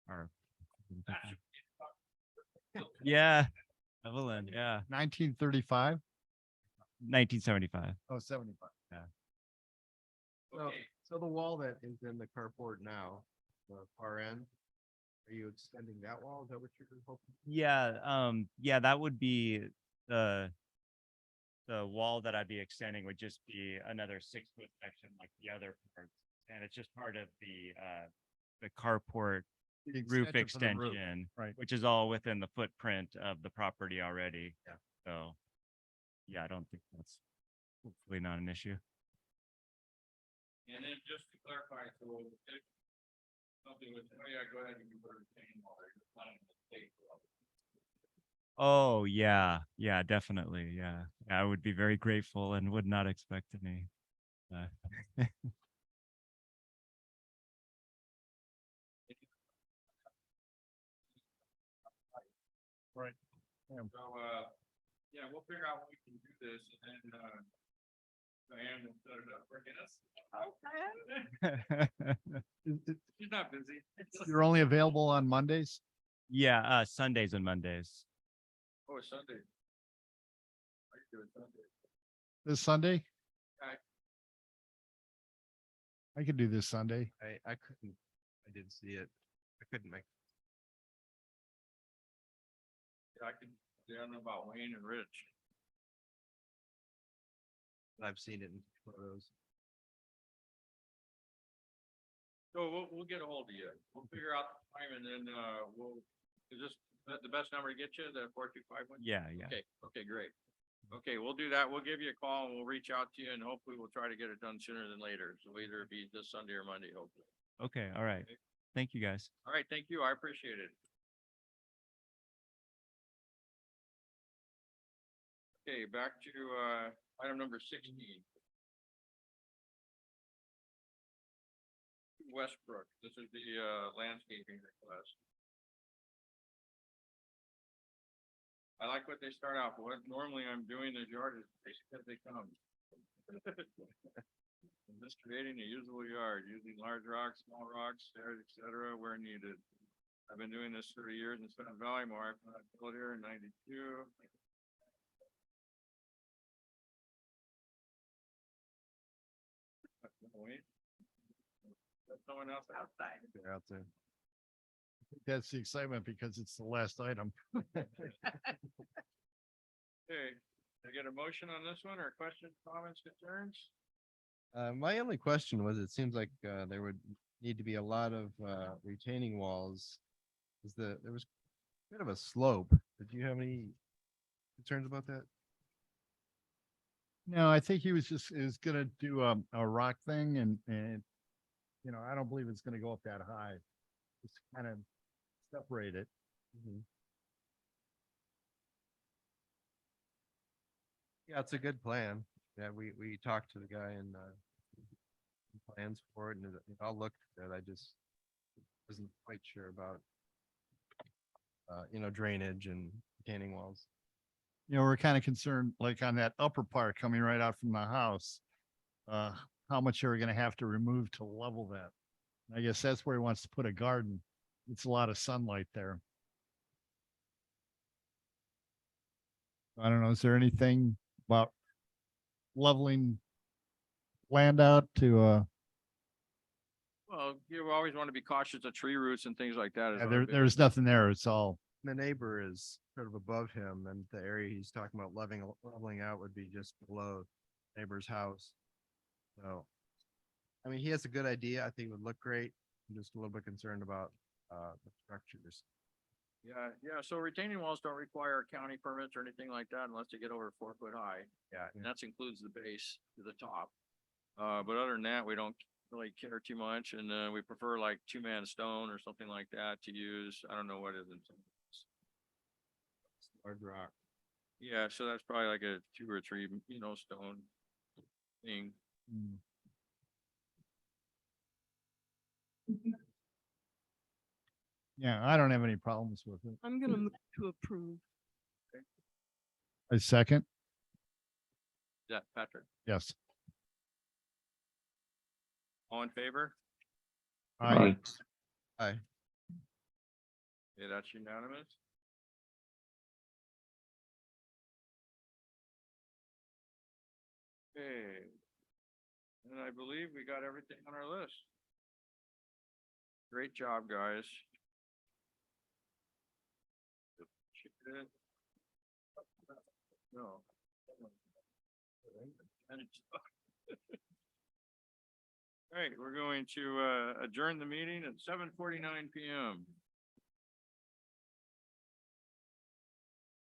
or, yeah, Evelyn, yeah, 1935? 1975. Oh, 75. Yeah. So the wall that is in the carport now, the far end, are you extending that wall? Is that what you're hoping? Yeah, yeah, that would be the wall that I'd be extending would just be another 6-foot section like the other parts. And it's just part of the carport The roof extension for the roof, extension, right. which is all within the footprint of the property already. Yeah. So, yeah, I don't think that's hopefully not an issue. And then just to clarify, so if something with, oh yeah, go ahead and you put a retaining wall, you're planning to take. Oh, yeah, yeah, definitely. Yeah. I would be very grateful and would not expect any. Right. So, yeah, we'll figure out when we can do this and then, Diane will set it up for us. She's not busy. You're only available on Mondays? Yeah, Sundays and Mondays. Oh, it's Sunday. I can do it Sunday. This Sunday? Okay. I could do this Sunday. I couldn't, I didn't see it. I couldn't make. Yeah, I can, I don't know about Wayne and Rich. I've seen it in photos. So we'll get a hold of you. We'll figure out the time and then, is this the best number to get you, the 4251? Yeah, yeah. Okay, great. Okay, we'll do that. We'll give you a call and we'll reach out to you and hopefully we'll try to get it done sooner than later. So either it be this Sunday or Monday, hopefully. Okay, all right. Thank you guys. All right, thank you. I appreciate it. Okay, back to, item number 16. Westbrook, this is the, landscaping request. I like what they start out, but what normally I'm doing is yard is as they come. I'm just creating a usable yard, using large rocks, small rocks, stairs, et cetera, where needed. I've been doing this 30 years in Sun Valley, more. I built here in 92. Wait. That's someone else outside. They're out there. I think that's the excitement because it's the last item. Okay, I get a motion on this one or questions, comments, concerns? My only question was, it seems like there would need to be a lot of retaining walls. There was a bit of a slope. Did you have any concerns about that? No, I think he was gonna do a rock thing and, you know, I don't believe it's gonna go up that high. Just kind of separate it. Yeah, it's a good plan. Yeah, we talked to the guy and plans for it and it all looked good. I just wasn't quite sure about drainage and retaining walls. You know, we're kind of concerned, like on that upper part coming right out from the house. How much are we gonna have to remove to level that? I guess that's where he wants to put a garden. It's a lot of sunlight there. I don't know, is there anything about leveling land out to, Well, you always want to be cautious of tree roots and things like that. there's nothing there. It's all, The neighbor is sort of above him and the area he's talking about leveling out would be just below neighbor's house. So, I mean, he has a good idea. I think it would look great. I'm just a little bit concerned about the structures. Yeah. So retaining walls don't require county permits or anything like that unless they get over 4 foot high. Yeah. And that includes the base to the top. But other than that, we don't really care too much. And we prefer like 2-man stone or something like that to use. I don't know what is in some. Hard rock. Yeah, so that's probably like a 2 or 3, stone thing. yeah, I don't have any problems with it. I'm gonna move to approve. A second? Yeah, Patrick, Yes. all in favor? Aye. Hi. Yeah, that's unanimous. Okay. And I believe we got everything on our list. Great job, guys. No. All right, we're going to adjourn the meeting at 7:49 PM.